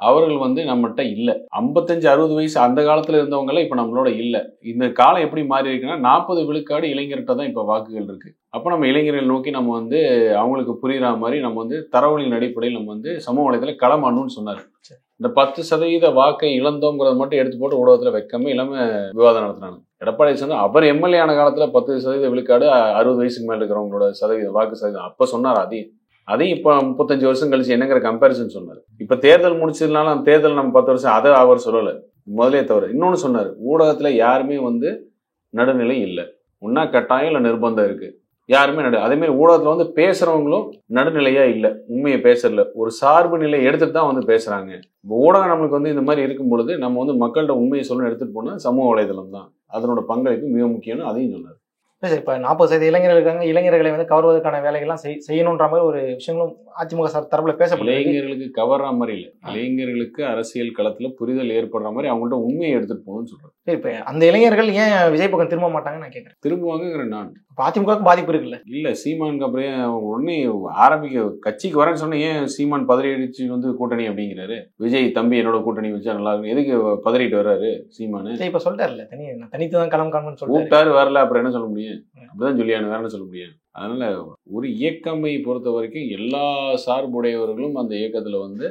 அவர்கள் வந்து நம்மகிட்ட இல்லை. 55-60 வயசு அந்த காலத்துல இருந்தவங்களாம் இப்ப நம்மளோட இல்லை. இந்த காலம் எப்படி மாறி இருக்குன்னா 40 விழுக்காடு இளைஞர்கிட்ட தான் இப்ப வாக்குகள் இருக்கு. அப்ப நம்ம இளைஞர்கள் நோக்கி நம்ம வந்து அவங்களுக்கு புரியுற மாதிரி நம்ம வந்து தரவுகளின் அடிப்படையில் நம்ம வந்து சமூக வலைதள களமாடணும்னு சொன்னாரு. இந்த 10% வாக்கை இழந்தோங்கிறத மட்டும் எடுத்து போட்டு ஊடகத்துல வைக்காம இல்லாம விவாதம் நடத்தினாங்க. எடப்பாடி சொன்னா அவர் எம்எல்ஏ ஆன காலத்துல 10% விழுக்காடு 60 வயசுக்கு மேல இருக்கிறவங்களோட வாக்கு சதவீதம் அப்ப சொன்னார். அதையும் இப்ப 35 வருஷம் கழிச்சு என்னங்கிற கம்பேரிசன் சொன்னாரு. இப்ப தேர்தல் முடிச்சதுனால அந்த தேர்தல் நம்ம 10 வருஷம் அதை அவர் சொல்லல முதலே தவிர. இன்னொன்னு சொன்னாரு, ஊடகத்துல யாருமே வந்து நடுநிலை இல்லை, ஒன்னா கட்டாயம் இல்ல நிர்பந்தம் இருக்கு, யாருமே அதே மாதிரி ஊடகத்துல வந்து பேசுறவங்களும் நடுநிலையா இல்ல, உண்மையை பேசல, ஒரு சார்பு நிலை எடுத்துட்டு தான் வந்து பேசுறாங்க. ஊடகம் நம்மளுக்கு வந்து இந்த மாதிரி இருக்கும் பொழுது நம்ம வந்து மக்கள்கிட்ட உண்மையை சொல்லணும் எடுத்துட்டு போனா சமூக வலைதளம் தான் அதனோட பங்களிப்பு மிக முக்கியம்னு அதையும் சொன்னார். இல்லை சார், இப்போ 40% இளைஞர்கள் இருக்காங்க, இளைஞர்களை வந்து கவர்வதற்கான வேலைகள்லாம் செய்யணுன்ற மாதிரி ஒரு விஷயங்களும் அதிமுக தரப்புல பேசப்படுது. இளைஞர்களுக்கு கவர்ற மாதிரி இல்லை, இளைஞர்களுக்கு அரசியல் களத்துல புரிதல் ஏற்படுற மாதிரி அவங்கள்ட்ட உண்மையை எடுத்துட்டு போகணும்னு சொல்றேன். சரி, இப்போ அந்த இளைஞர்கள் ஏன் விஜய் பக்கம் திரும்ப மாட்டாங்கன்னு நான் கேட்குறேன். திரும்புவாங்கிறேன் நான். அதிமுகவுக்கு பாதிப்பு இருக்குல்ல? இல்ல, சீமானுக்கு அப்புறம் உடனே ஆரம்பிக்க கட்சிக்கு வரேன்னு சொன்ன ஏன் சீமான் பதறிடுச்சு வந்து கூட்டணி அப்படிங்கிறாரு. விஜய் தம்பி என்னோட கூட்டணி வச்சா நல்லா இருக்கும், எதுக்கு பதறிட்டு வர்றாரு சீமானு? இப்ப சொல்லிட்டாருல்ல, தனித்து தான் களம் காணும்னு சொல்லிட்டாரு. வரல அப்புறம் என்ன சொல்ல முடியும்? அப்படிதான் சொல்லியானு, வேற என்ன சொல்ல முடியும்? அதனால ஒரு இயக்கமை பொறுத்த வரைக்கும் எல்லா சார்புடையவர்களும் அந்த இயக்கத்துல வந்து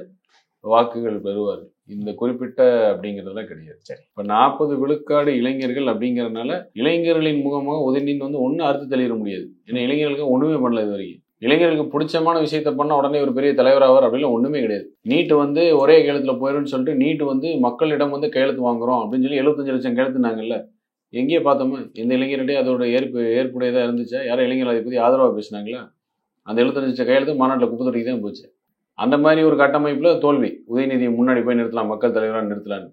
வாக்குகள் பெறுவார். இந்த குறிப்பிட்ட அப்படிங்கிறதுலாம் கிடையாது. சரி, இப்ப 40 விழுக்காடு இளைஞர்கள் அப்படிங்கறதுனால இளைஞர்களின் முகமாக உதயநிதி வந்து ஒன்னும் அறுத்து தெளிவிட முடியாது. ஏன்னா இளைஞர்களுக்கு ஒண்ணுமே பண்ணல இது வரைக்கும். இளைஞர்களுக்கு பிடிச்சமான விஷயத்த பண்ண உடனே ஒரு பெரிய தலைவராவார் அப்படின்னு ஒண்ணுமே கிடையாது. நீட்டு வந்து ஒரே கையெழுத்துல போயிருன்னு சொல்லிட்டு நீட்டு வந்து மக்களிடம் வந்து கையெழுத்து வாங்குறோம் அப்படின்னு சொல்லி 75 லட்சம் கையெழுத்துனாங்கல்ல. எங்கேயே பார்த்தோமா? எந்த இளைஞர்கிட்டே அதோட ஏற்புடையதா இருந்துச்சா? யாரும் இளைஞர்கள் அதை பத்தி ஆதரவா பேசினாங்களா? அந்த 75 லட்சம் கையெழுத்து மாநாட்டில் குப்பை தொட்டிக்கு தான் போச்சு. அந்த மாதிரி ஒரு கட்டமைப்புல தோல்வி. உதயநிதியை முன்னாடி போய் நிறுத்தலாம், மக்கள் தலைவராக நிறுத்தலான்னு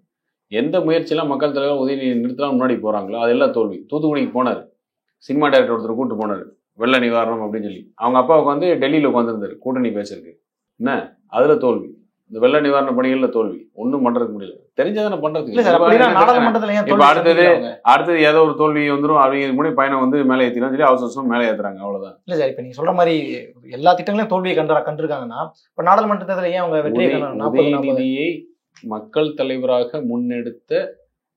எந்த முயற்சியெல்லாம் மக்கள் தலைவர் உதயநிதி நிறுத்தலாம் முன்னாடி போறாங்களோ அதெல்லாம் தோல்வி. தூத்துக்குடிக்கு போனார், சினிமா டைரக்டர் ஒருத்தர் கூப்பிட்டு போனார், வெள்ள நிவாரணம் அப்படின்னு சொல்லி. அவங்க அப்பாவுக்கு வந்து டெல்லியில உட்காந்துருந்தாரு கூட்டணி பேசுறதுக்கு. என்ன அதுல தோல்வி, இந்த வெள்ள நிவாரண பணிகள்ல தோல்வி. ஒன்றும் பண்றதுக்கு முடியல, தெரிஞ்சதானே பண்றதுக்கு. இப்ப அடுத்தது ஏதோ ஒரு தோல்வி வந்துடும் அப்படிங்கிற முன்னாடி பயணம் வந்து மேலே ஏற்றிடும் சொல்லி அவசரம் மேலே ஏத்துறாங்க, அவ்வளவுதான். இல்ல சார், இப்ப நீங்க சொல்ற மாதிரி எல்லா திட்டங்களையும் தோல்வியை கண்டிருக்காங்கன்னா இப்ப நாடாளுமன்ற தேர்தல் ஏன் அவங்க வெற்றி? உதயநிதியை மக்கள் தலைவராக முன்னெடுத்த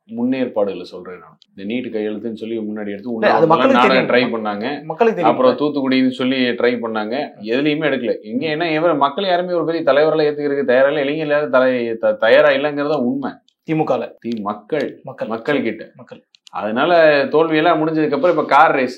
முன்னேற்பாடுகளை சொல்றேன் நான். இந்த நீட்டு கையெழுத்துன்னு சொல்லி முன்னாடி எடுத்து ட்ரை பண்ணாங்க, அப்புறம் தூத்துக்குடின்னு சொல்லி ட்ரை பண்ணாங்க, எதுலையுமே எடுக்கல. எங்க என்ன மக்கள் யாருமே ஒரு பெரிய தலைவரெல்லாம் ஏத்துக்கிறதுக்கு தயாரா இல்லை, இளைஞர் யாரும் தயாரா இல்லைங்கிறத உண்மை. திமுக மக்கள் கிட்ட அதனால தோல்வியெல்லாம் முடிஞ்சதுக்கு அப்புறம் இப்ப கார் ரேஸ்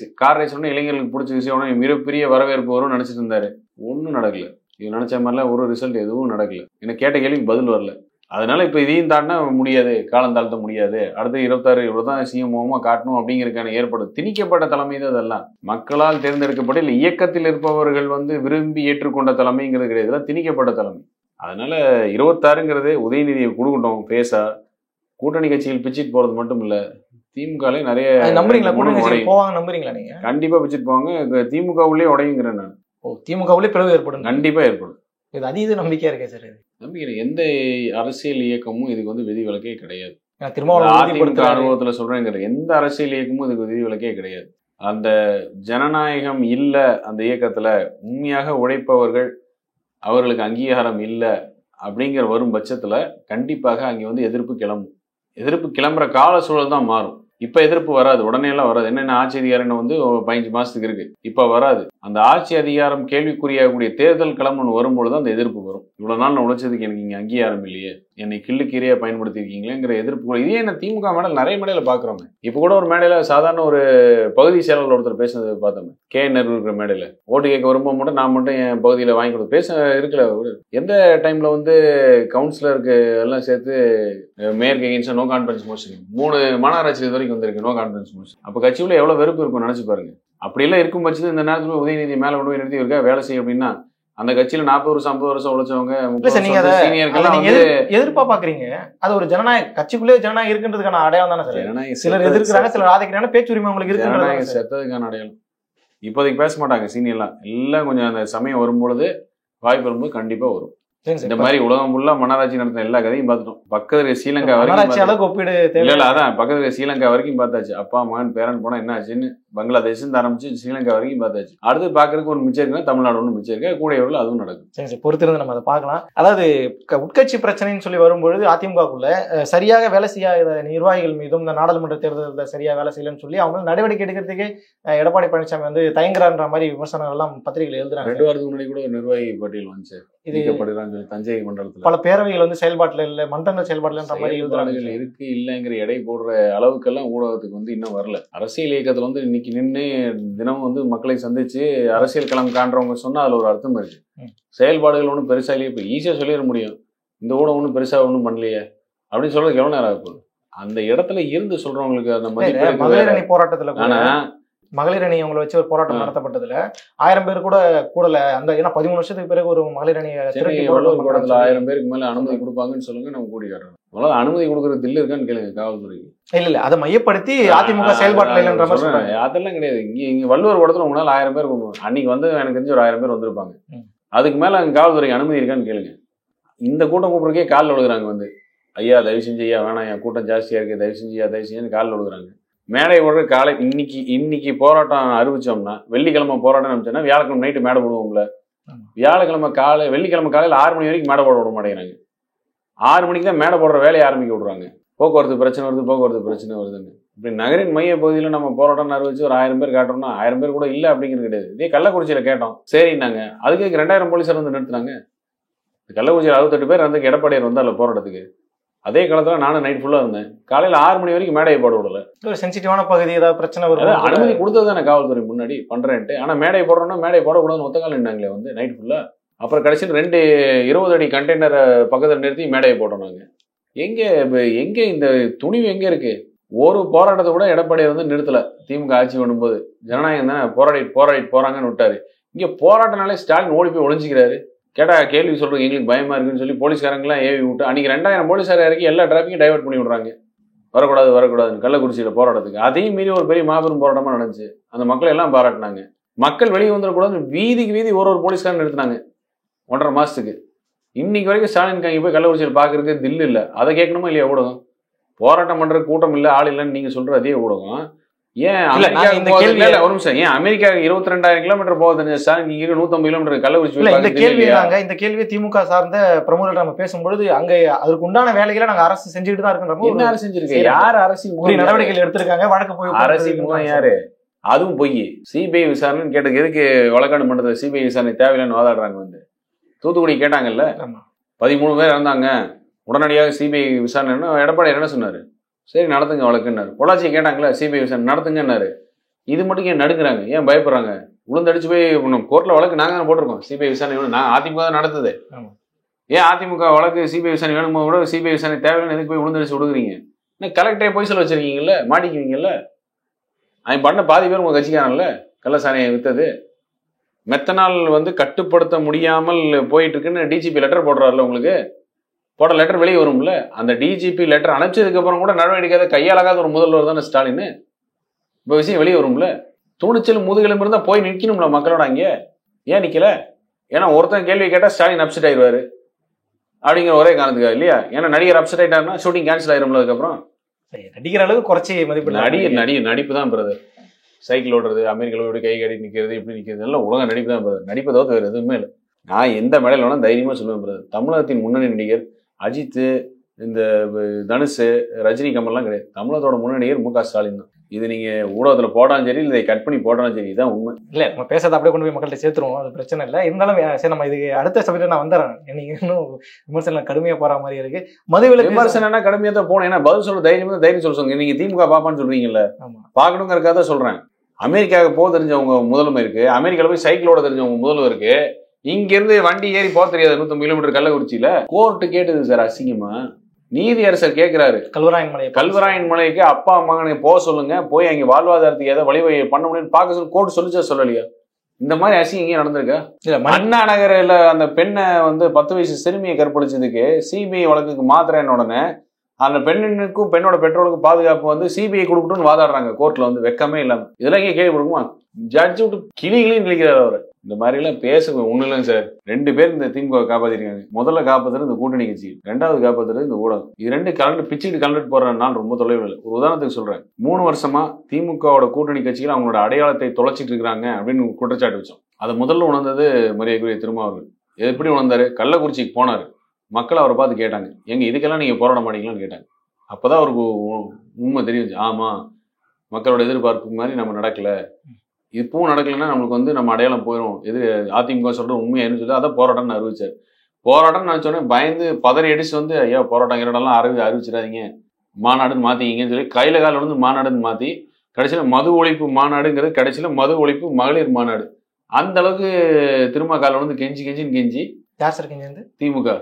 இளைஞர்களுக்கு பிடிச்ச விஷயம் மிகப்பெரிய வரவேற்பு வரும்னு நினைச்சிட்டு இருந்தாரு. ஒன்னும் நடக்கல. இது நினைச்ச மாதிரிலாம் ஒரு ரிசல்ட் எதுவும் நடக்கல. எனக்கு கேட்ட கேள்விக்கு பதில் வரல. அதனால இப்ப இதையும் தாண்டினா முடியாது, காலம் தாழ்த்த முடியாது, அடுத்து 26 இவ்வளவுதான் சிஎம்ஓமா காட்டணும் அப்படிங்கிறதுக்கான ஏற்படும் திணிக்கப்பட்ட தலைமை தான் இதெல்லாம். மக்களால் தேர்ந்தெடுக்கப்பட்ட இல்லை இயக்கத்தில் இருப்பவர்கள் வந்து விரும்பி ஏற்றுக்கொண்ட தலைமைங்கிறது கிடையாது, இதெல்லாம் திணிக்கப்பட்ட தலைமை. அதனால 26ங்கிறது உதயநிதியை கொடுக்கட்டும் பேசா. கூட்டணி கட்சிகள் பிச்சுட்டு போறது மட்டும் இல்ல, திமுக நிறைய நம்புறீங்களா நீங்க? கண்டிப்பா பிச்சுட்டு போவாங்க. திமுக உள்ளே உடையுங்கிறேன் நான். திமுக உள்ளே பிளவு ஏற்படும், கண்டிப்பா ஏற்படும். இது அதீத நம்பிக்கையா இருக்கே சார். இது நம்பிக்கை. எந்த அரசியல் இயக்கமும் இதுக்கு வந்து விதிவிலக்கே கிடையாது. திரும்ப அனுபவத்துல சொல்றேங்கிற எந்த அரசியல் இயக்கமும் இதுக்கு விதிவிலக்கே கிடையாது. அந்த ஜனநாயகம் இல்ல அந்த இயக்கத்துல, உண்மையாக உழைப்பவர்கள் அவர்களுக்கு அங்கீகாரம் இல்லை அப்படிங்கிற வரும் பட்சத்துல கண்டிப்பாக அங்கே வந்து எதிர்ப்பு கிளம்பும். எதிர்ப்பு கிளம்புற கால சூழல் தான் மாறும். இப்ப எதிர்ப்பு வராது, உடனே எல்லாம் வராது. என்னென்ன ஆட்சி அதிகாரம் வந்து 15 மாசத்துக்கு இருக்கு, இப்ப வராது. அந்த ஆட்சி அதிகாரம் கேள்விக்குறியாகக்கூடிய தேர்தல் களம்னு வரும்பொழுது அந்த எதிர்ப்பு வரும். இவ்வளவு நாள் நான் உழைச்சதுக்கு எனக்கு இங்க அங்கீகாரம் இல்லையே, என்னை கிள்ளுக்கீரையா பயன்படுத்திருக்கீங்களேங்கிற எதிர்ப்பு. இதே என்ன திமுக மேடல் நிறைய மேடையில பாக்குறோம். இப்ப கூட ஒரு மேடையில சாதாரண ஒரு பகுதி செயலாளர் ஒருத்தர் பேசுனது பார்த்தோம், KNR இருக்கிற மேடையில. ஓட்டு கேட்க வரும்போது மட்டும் நான் மட்டும் என் பகுதியில வாங்கி கொடுத்து பேச இருக்கல. எந்த டைம்ல வந்து கவுன்சிலருக்கு எல்லாம் சேர்த்து மேயருக்கு எகென்ஸ்டா நோ கான்ஃபிடன்ஸ் மோஷன் 3 மாநகராட்சி இது வரைக்கும் வந்திருக்கு, நோ கான்ஃபிடன்ஸ் மோஷன். அப்ப கட்சியுள்ள எவ்வளவு வெறுப்பு இருக்கும் நினைச்சு பாருங்க. அப்படி எல்லாம் இருக்கும் பட்சத்து இந்த நேரத்துல உதயநிதி மேல கொண்டு போய் நிறுத்தி இருக்கா வேலை செய்யும் அப்படின்னா, அந்த கட்சியில 40 வருஷம் 50 வருஷம் உழைச்சவங்க எதிர்ப்பா பாக்குறீங்க. அது ஒரு ஜனநாயக கட்சிக்குள்ளே ஜனநாயகம் இருக்குன்றதுக்கான அடையாளம் தானே சார். சிலர் எதிர்க்கிறாங்க, சிலர் ஆதரிக்கிறாங்க, பேச்சுரிமை உங்களுக்கு இருக்கு. ஜனநாயகம் செத்ததுக்கான அடையாளம். இப்போதைக்கு பேச மாட்டாங்க சீனியர்லாம், எல்லாம் கொஞ்சம் அந்த சமயம் வரும்பொழுது வாய்ப்பு வரும்போது கண்டிப்பா வரும். இந்த மாதிரி உலகம் ஃபுல்லா மன்னராட்சி நடத்தின எல்லா கதையும் பார்த்துட்டோம். பக்கத்துல ஸ்ரீலங்கா மன்னராட்சி வரைக்கும் அளவுக்கு ஒப்பீடு இல்ல அதான் பக்கத்துல ஸ்ரீலங்கா வரைக்கும் பார்த்தாச்சு. அப்பா மகன் பேரன் போனா என்ன ஆச்சுன்னு பங்களாதேஷ் ஆரம்பிச்சு ஸ்ரீலங்கா வரைக்கும் பார்த்தாச்சு. அடுத்து பாக்குறதுக்கு ஒரு மிச்சம் இருக்குன்னா தமிழ்நாடு ஒன்று மிச்சம் இருக்கு, கூடியவர்கள் அதுவும் நடக்கும். சரி பொறுத்திருந்து நம்ம அதை பார்க்கலாம். அதாவது உட்கட்சி பிரச்சனைன்னு சொல்லி வரும்பொழுது அதிமுகக்குள்ள சரியாக வேலை செய்யாத நிர்வாகிகள் மீதும் இந்த நாடாளுமன்ற தேர்தலில் சரியா வேலை செய்யலன்னு சொல்லி அவங்க நடவடிக்கை எடுக்கிறதுக்கு எடப்பாடி பழனிசாமி வந்து தயங்குறான்ற மாதிரி விமர்சனங்கள் எல்லாம் பத்திரிகைகள் எழுதுறாங்க. 2 வாரத்துக்கு முன்னாடி கூட ஒரு நிர்வாகி பட்டியல் வந்துச்சு, தஞ்சை மண்டலத்தில் பல பேரவைகள் வந்து செயல்பாட்டில் இல்லை, மன்றங்கள் செயல்பாட்டில்ன்ற மாதிரி எழுதுறாங்க. இருக்கு இல்லைங்கிற எடை போடுற அளவுக்கெல்லாம் ஊடகத்துக்கு வந்து இன்னும் வரல. அரசியல் இயக்கத்துல வந்து இன்னைக்கு நின்று தினமும் வந்து மக்களை சந்திச்சு அரசியல் களம் காண்றவங்க சொன்னா அதுல ஒரு அர்த்தம் இருக்கு. செயல்பாடுகள் ஒன்றும் பெருசா இல்லையே, இப்போ ஈஸியா சொல்லிட முடியும் இந்த ஊடகம் ஒன்றும் பெருசா ஒன்றும் பண்ணலையே அப்படின்னு சொல்றதுக்கு எவ்வளவு நேரம் ஆகும். அந்த இடத்துல இருந்து சொல்றவங்களுக்கு அந்த மகளிரணி போராட்டத்துல ஆனா மகளிர் அணி அவங்களை வச்சு ஒரு போராட்டம் நடத்தப்பட்டதுல 1000 பேர் கூட கூடல. அந்த ஏன்னா 13 வருஷத்துக்கு பிறகு ஒரு மகளிர் அணி போராட்டத்துல 1000 பேருக்கு மேல அனுமதி கொடுப்பாங்கன்னு சொல்லுங்க, நம்ம கூடி காட்டுறோம். அவ்வளவு அனுமதி கொடுக்கறது தில்லு இருக்கான்னு கேளுங்க காவல்துறைக்கு. இல்ல அதை மையப்படுத்தி அதிமுக செயல்பாட்டில் இல்லைன்ற மாதிரி சொல்றாங்க. அதெல்லாம் கிடையாது. இங்க வள்ளுவர் கூடத்துல உங்களால 1000 பேர் அன்னைக்கு வந்து எனக்கு தெரிஞ்சு ஒரு 1000 பேர் வந்திருப்பாங்க. அதுக்கு மேல அங்க காவல்துறைக்கு அனுமதி இருக்கான்னு கேளுங்க. இந்த கூட்டம் கூப்பிடுறக்கே காலில் விழுகிறாங்க வந்து, ஐயா தயவு செஞ்சு ஐயா வேணாம் என் கூட்டம் ஜாஸ்தியா இருக்கு, தயவு செஞ்சு காலில் விழுகிறாங்க. மேடை போடுற காலை இன்னைக்கு போராட்டம் அறிவிச்சோம்னா வெள்ளிக்கிழமை போராட்டம் ஆரம்பிச்சோம்னா வியாழக்கிழமை நைட்டு மேடை போடுவோம்ல. வியாழக்கிழமை வெள்ளிக்கிழமை காலையில் 6 மணி வரைக்கும் மேடை போட விட மாட்டேங்கிறாங்க. 6 மணிக்கு தான் மேடை போடுற வேலையை ஆரம்பிக்க விடுறாங்க. போக்குவரத்து பிரச்சனை வருதுன்னு. இப்படி நகரின் மைய பகுதியில் நம்ம போராட்டம் அறிவிச்சு ஒரு 1000 பேர் காட்டுறோம்னா 1000 பேர் கூட இல்லை அப்படிங்கிறது கிடையாது. இதே கள்ளக்குறிச்சியில கேட்டோம், சரின்னாங்க. அதுக்கு 2000 போலீஸார் வந்து நிறுத்தினாங்க. கள்ளக்குறிச்சியில் 68 பேர் வந்து எடப்பாடியார் வந்து அதில் போராட்டத்துக்கு. அதே காலத்துல நானும் நைட் ஃபுல்லா இருந்தேன். காலையில 6 மணி வரைக்கும் மேடையை போட விடல. ஒரு சென்சிட்டிவான பகுதி ஏதாவது பிரச்சனை வரும் அனுமதி கொடுத்தது தானே காவல்துறை முன்னாடி பண்றேன்ட்டு. ஆனா மேடையை போடுறோம்னா மேடையை போடக்கூடாதுன்னு ஒத்த காலம் நின்னாங்களே வந்து நைட் ஃபுல்லா. அப்புறம் கடைசியில் 2 20 அடி கண்டெய்னரை பக்கத்தில் நிறுத்தி மேடையை போட்டோம். எங்க இந்த துணிவு எங்க இருக்கு? ஒரு போராட்டத்தை கூட எடப்பாடியார் வந்து நிறுத்தல. திமுக ஆட்சி பண்ணும்போது ஜனநாயகம் தானே போராடிட்டு போறாங்கன்னு விட்டாரு. இங்க போராட்டனாலே ஸ்டாலின் ஓடி போய் ஒளிஞ்சிக்கிறாரு. கேட்டா கேள்வி சொல்றது எங்களுக்கு பயமா இருக்குன்னு சொல்லி போலீஸ்காரங்களாம் ஏவி விட்டு அன்னைக்கு 2000 போலீஸார் இறக்கி எல்லா டிராஃபிக்கும் டைவர்ட் பண்ணி விடுறாங்க. வரக்கூடாதுன்னு கள்ளக்குறிச்சியில போராட்டத்துக்கு. அதையும் மீறி ஒரு பெரிய மாபெரும் போராட்டமா நடந்துச்சு. அந்த மக்களை எல்லாம் பாராட்டினாங்க. மக்கள் வெளியே வந்துடக்கூடாது வீதிக்கு வீதி ஒரு போலீஸ்காரன் நிறுத்தினாங்க 1.5 மாசத்துக்கு. இன்னைக்கு வரைக்கும் ஸ்டாலின் அங்கே போய் கள்ளக்குறிச்சியில் பாக்குறதுக்கு தில்லு இல்லை. அதை கேட்கணுமா இல்லையா ஊடகம்? போராட்டம் பண்ற கூட்டம் இல்லை, ஆள் இல்லைன்னு நீங்க சொல்ற அதே ஊடகம் ஏன் ஒரு நிமிஷம், ஏன் அமெரிக்கா 22,000 கிலோமீட்டர் போக தெரிஞ்ச ஸ்டாலின் 150 கிலோமீட்டர் கள்ளக்குறிச்சி? இந்த கேள்வியை திமுக சார்ந்த பிரமுகர்கள் நம்ம பேசும்பொழுது அங்க அதுக்கு உண்டான வேலைகளை நாங்க அரசு செஞ்சுட்டு தான் இருக்கோம். என்ன அரசு செஞ்சிருக்கேன்? யார் அரசியல் நடவடிக்கைகள் எடுத்திருக்காங்க? வழக்கு போய் அரசியல் யாரு? அதுவும் பொய். சிபிஐ விசாரணைன்னு கேட்டது எதுக்கு? வழக்காடு மன்றத்தில் சிபிஐ விசாரணை தேவையில்லைன்னு வாதாடுறாங்க. வந்து தூத்துக்குடி கேட்டாங்கல்ல, 13 பேர் இருந்தாங்க, உடனடியாக சிபிஐ விசாரணை. எடப்பாடி என்ன சொன்னாரு? சரி நடத்துங்க வழக்குன்னாரு. பொள்ளாச்சியை கேட்டாங்களா, சிபிஐ விசாரணை நடத்துங்கன்னாரு. இது மட்டும் ஏன் நடுக்குறாங்க? ஏன் பயப்படுறாங்க? உளுந்தடிச்சு போய் கோர்ட்ல வழக்கு நாங்க தான் போட்டிருக்கோம். சிபிஐ விசாரணை வேணும், நான் அதிமுக தான் நடத்துது. ஏன் அதிமுக வழக்கு சிபிஐ விசாரணை வேணுமோ கூட சிபிஐ விசாரணை தேவையில்லைன்னு எதுக்கு போய் உளுந்தடிச்சு விடுக்குறீங்க? இன்னும் கலெக்டரே போய் சொல்ல வச்சிருக்கீங்கல்ல, மாட்டிக்குவீங்கல்ல. அவன் பண்ண பாதி பேர் உங்க கட்சிக்காரன்ல கள்ளசாரையை வித்தது. மெத்தனால் வந்து கட்டுப்படுத்த முடியாமல் போயிட்டு இருக்குன்னு டிஜிபி லெட்டர் போடுறாருல, உங்களுக்கு போட லெட்டர் வெளியே வரும்ல. அந்த டிஜிபி லெட்டர் அனுப்பிச்சதுக்கு அப்புறம் கூட நடவடிக்கை கையாளாகாத ஒரு முதல்வர் தானே ஸ்டாலின். இப்போ விஷயம் வெளியே வரும்ல. துணிச்சல் முதுகெலும்பு இருந்தா போய் நிற்கணும்ல மக்களோட. அங்கே ஏன் நிக்கல? ஏன்னா ஒருத்தன் கேள்வி கேட்டா ஸ்டாலின் அப்செட் ஆயிடுவாரு அப்படிங்கிற ஒரே காரணத்துக்காக இல்லையா? ஏன்னா நடிகர் அப்செட் ஆயிட்டாருன்னா ஷூட்டிங் கேன்சல் ஆயிரும்ல. அதுக்கப்புறம் நடிக்கிற அளவுக்கு குறைச்சி மதிப்பு நடிப்பு தான் பிரதர். சைக்கிள் ஓடுறது, அமெரிக்காவோட கை கட்டி நிற்கிறது, இப்படி நிற்கிறது எல்லாம் உலக நடிப்பு தான் பிரதர். நடிப்பை தவிர வேறு எதுவுமே இல்லை. நான் எந்த மேடையில் வேணா தைரியமா சொல்லுவேன் பிரதர். தமிழகத்தின் முன்னணி நடிகர் அஜித், இந்த தனுஷ், ரஜினி, கமல்லாம் கிடையாது. தமிழகத்தோட முன்னணி நடிகர் MK ஸ்டாலின் தான். இது நீங்க ஊடகத்துல போட்டாலும் சரி, இதை கட் பண்ணி போட்டாலும் சரி, இதுதான் உண்மை. இல்ல நம்ம பேசாத அப்படியே கொண்டு போய் மக்கள்கிட்ட சேர்த்துருவோம், அது பிரச்சனை இல்லை. இருந்தாலும் சரி, நம்ம இதுக்கு அடுத்த சபையில நான் வந்துடுறேன். நீங்க இன்னும் விமர்சனம் கடுமையா போற மாதிரி இருக்கு. மதுவிலக்கு விமர்சனம்னா கடுமையா தான் போனேன். ஏன்னா பதில் சொல்ல தைரியம் சொல்லுங்க. நீங்க திமுக பாப்பான்னு சொல்றீங்கல்ல, பாக்கணுங்கிறதுக்காக தான் சொல்றேன். அமெரிக்காவுக்கு போக தெரிஞ்சவங்க முதல்வருக்கு, அமெரிக்கால போய் சைக்கிளோட தெரிஞ்சவங்க முதல்வருக்கு, இங்க இருந்து வண்டி ஏறி போக தெரியாது 150 கிலோமீட்டர் கள்ளக்குறிச்சியில. கோர்ட்டு கேட்டது சார் அசிங்கமா. நீதியரசர் கேட்கிறாரு, கல்வராயன் மலைக்கு அப்பா மகனுக்கு போக சொல்லுங்க, போய் அங்க வாழ்வாதாரத்துக்கு ஏதாவது வழிவகை பண்ண முடியும்னு பார்க்க சொல்லி கோர்ட் சொல்லிச்சா சொல்லலையா? இந்த மாதிரி அசிங்கம் இங்கே நடந்திருக்கா? அண்ணா நகரில் அந்த பெண்ணை வந்து 10 வயசு சிறுமியை கற்பழிச்சதுக்கு சிபிஐ வழக்குக்கு மாத்திரன்னு உடனே அந்த பெண்ணுக்கும் பெண்ணோட பெற்றோருக்கும் பாதுகாப்பு வந்து சிபிஐ கொடுக்கணும்னு வாதாடுறாங்க கோர்ட்ல. வந்து வெக்கமே இல்லாம இதெல்லாம் இங்கே கேள்வி கொடுக்குமா? ஜட்ஜ் விட்டு கிளிகளையும் நினைக்கிறார் அவர். இந்த மாதிரி எல்லாம் பேசுங்க. ஒண்ணு இல்லைங்க சார், 2 பேர் இந்த திமுக காப்பாத்திருக்காங்க. முதல்ல காப்பாத்துறது இந்த கூட்டணி கட்சி, 2வது காப்பாத்துறது இந்த ஊடகம். இது 2 கலந்து பிச்சுட்டு கலந்துட்டு போற நாள் ரொம்ப தொலைவில் இல்லை. ஒரு உதாரணத்துக்கு சொல்றேன், 3 வருஷமா திமுகவோட கூட்டணி கட்சிகள் அவங்களோட அடையாளத்தை தொலைச்சிட்டு இருக்காங்க அப்படின்னு குற்றச்சாட்டு வச்சோம். அதை முதல்ல உணர்ந்தது மரியாதைக்குரிய திருமாவர்கள். எப்படி உணர்ந்தாரு? கள்ளக்குறிச்சிக்கு போனாரு, மக்கள் அவரை பார்த்து கேட்டாங்க, எங்க இதுக்கெல்லாம் நீங்க போராட மாட்டீங்களான்னு கேட்டாங்க. அப்பதான் அவருக்கு உண்மை தெரியும். ஆமா, மக்களோட எதிர்பார்ப்பு மாதிரி நம்ம நடக்கல, இப்பவும் நடக்கலைன்னா நம்மளுக்கு நம்ம அடையாளம் போயிடும், அதிமுக சொல்ற உண்மையானு சொல்லி அதான் போராட்டம்னு அறிவிச்சார். போராட்டம்னு நான் சொன்னேன், பயந்து பதறி அடிச்சு ஐயா போராட்டம் கிரடெல்லாம் அறிவிச்சிடாதீங்க, மாநாடுன்னு மாத்திக்கிங்கன்னு சொல்லி கையில கால மாநாடுன்னு மாத்தி கடைசியில மது ஒழிப்பு மாநாடுங்கிறது கடைசியில மது ஒழிப்பு மகளிர் மாநாடு. அந்த அளவுக்கு திரும்ப கால கெஞ்சி திமுக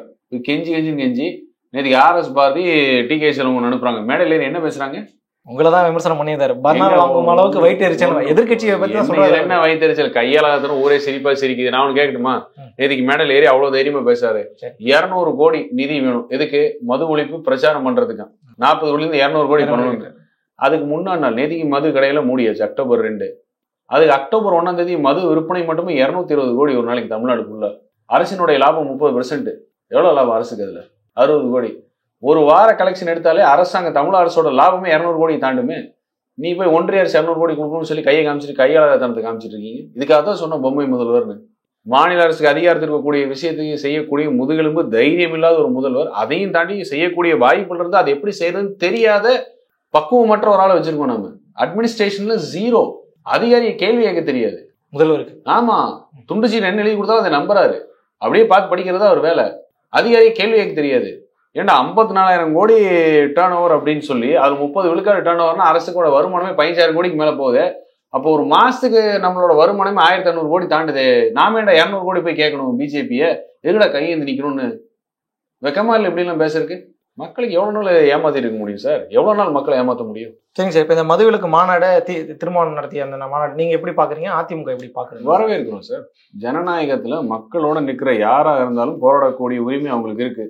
கெஞ்சி நேற்று ஆர்எஸ் பாரதி டி.கே. செல்வன் அனுப்புறாங்க, மேடையில என்ன பேசுறாங்க? உங்களதான் விமர்சனம் பண்ணியிருந்தாரு. பர்னர் வாங்கும் அளவுக்கு வயிற்றெரிச்சல், எதிர்கட்சியை பத்தி தான் சொல்றாரு. என்ன வயிற்றெரிச்சல்? கையாளாதரும் ஊரே சிரிப்பா சிரிக்குது. நான் கேட்கட்டுமா? நேற்றுக்கு மேடையில் ஏறி அவ்வளவு தைரியமா பேசாரு. 200 கோடி நிதி வேணும், எதுக்கு? மது ஒழிப்பு பிரச்சாரம் பண்றதுக்கு. 40 கோடியில 200 கோடி பண்ணணும். அதுக்கு முன்னாள் நாள் நேற்றுக்கு மது கடையில மூடியாச்சு, அக்டோபர் 2. அதுக்கு அக்டோபர் 1 மது விற்பனை மட்டுமே 220 கோடி ஒரு நாளைக்கு தமிழ்நாடு ஃபுல்லா. அரசினுடைய லாபம் 30%. எவ்வளவு லாபம் அரசுக்கு? அதுல 60 கோடி. ஒரு வார கலெக்ஷன் எடுத்தாலே அரசாங்க தமிழ் அரசோட லாபமே 200 கோடி தாண்டுமே. நீ போய் ஒன்றிய அரசு 200 கோடி கொடுக்கணும்னு சொல்லி கையை காமிச்சிட்டு கையாளத்தனத்தை காமிச்சிட்டு இருக்கீங்க. இதுக்காக தான் சொன்ன பொம்மை முதல்வர்னு. மாநில அரசுக்கு அதிகாரத்தில் இருக்கக்கூடிய விஷயத்தையும் செய்யக்கூடிய முதுகெலும்பு தைரியம் இல்லாத ஒரு முதல்வர், அதையும் தாண்டி செய்யக்கூடிய வாய்ப்புகள் இருந்து அதை எப்படி செய்யறதுன்னு தெரியாத பக்குவமற்ற ஒரு ஆளை வச்சிருக்கோம். நம்ம அட்மினிஸ்ட்ரேஷன்ல 0. அதிகாரியை கேள்வி கேட்க தெரியாது முதல்வருக்கு. ஆமா, துண்டுச்சீன் என்ன எழுதி கொடுத்தாலும் அதை நம்புறாரு, அப்படியே பார்த்து படிக்கிறதா ஒரு வேலை. அதிகாரியை கேள்வி கேட்க தெரியாது. ஏன்னா 54,000 கோடி டேர்ன் ஓவர் அப்படின்னு சொல்லி அது 30 விழுக்காடு டேர்ன் ஓவர்னா அரசுக்கோட வருமானமே 15,000 கோடிக்கு மேல போகுது. அப்போ ஒரு மாசத்துக்கு நம்மளோட வருமானமே 1,500 கோடி தாண்டுது. நாம ஏன்டா 200 கோடி போய் கேட்கணும் பிஜேபியை? எதுடா கையேந்து நிக்கணும்னு? வெக்கமா இல்லை இப்படி எல்லாம் பேசுறதுக்கு? மக்களுக்கு எவ்வளவு நாள் ஏமாத்திட்டு இருக்க முடியும் சார்? எவ்வளவு நாள் மக்களை ஏமாத்த முடியும்? சரிங்க சார், இப்ப இந்த மதுவிலக்கு மாநாட திருமாவளவன் நடத்திய அந்த மாநாடு நீங்க எப்படி பாக்குறீங்க? அதிமுக எப்படி பாக்குறீங்க? வரவேற்கிறோம் சார். ஜனநாயகத்துல மக்களோட நிக்கிற யாரா இருந்தாலும் போராடக்கூடிய உரிமை அவங்களுக்கு இருக்கு.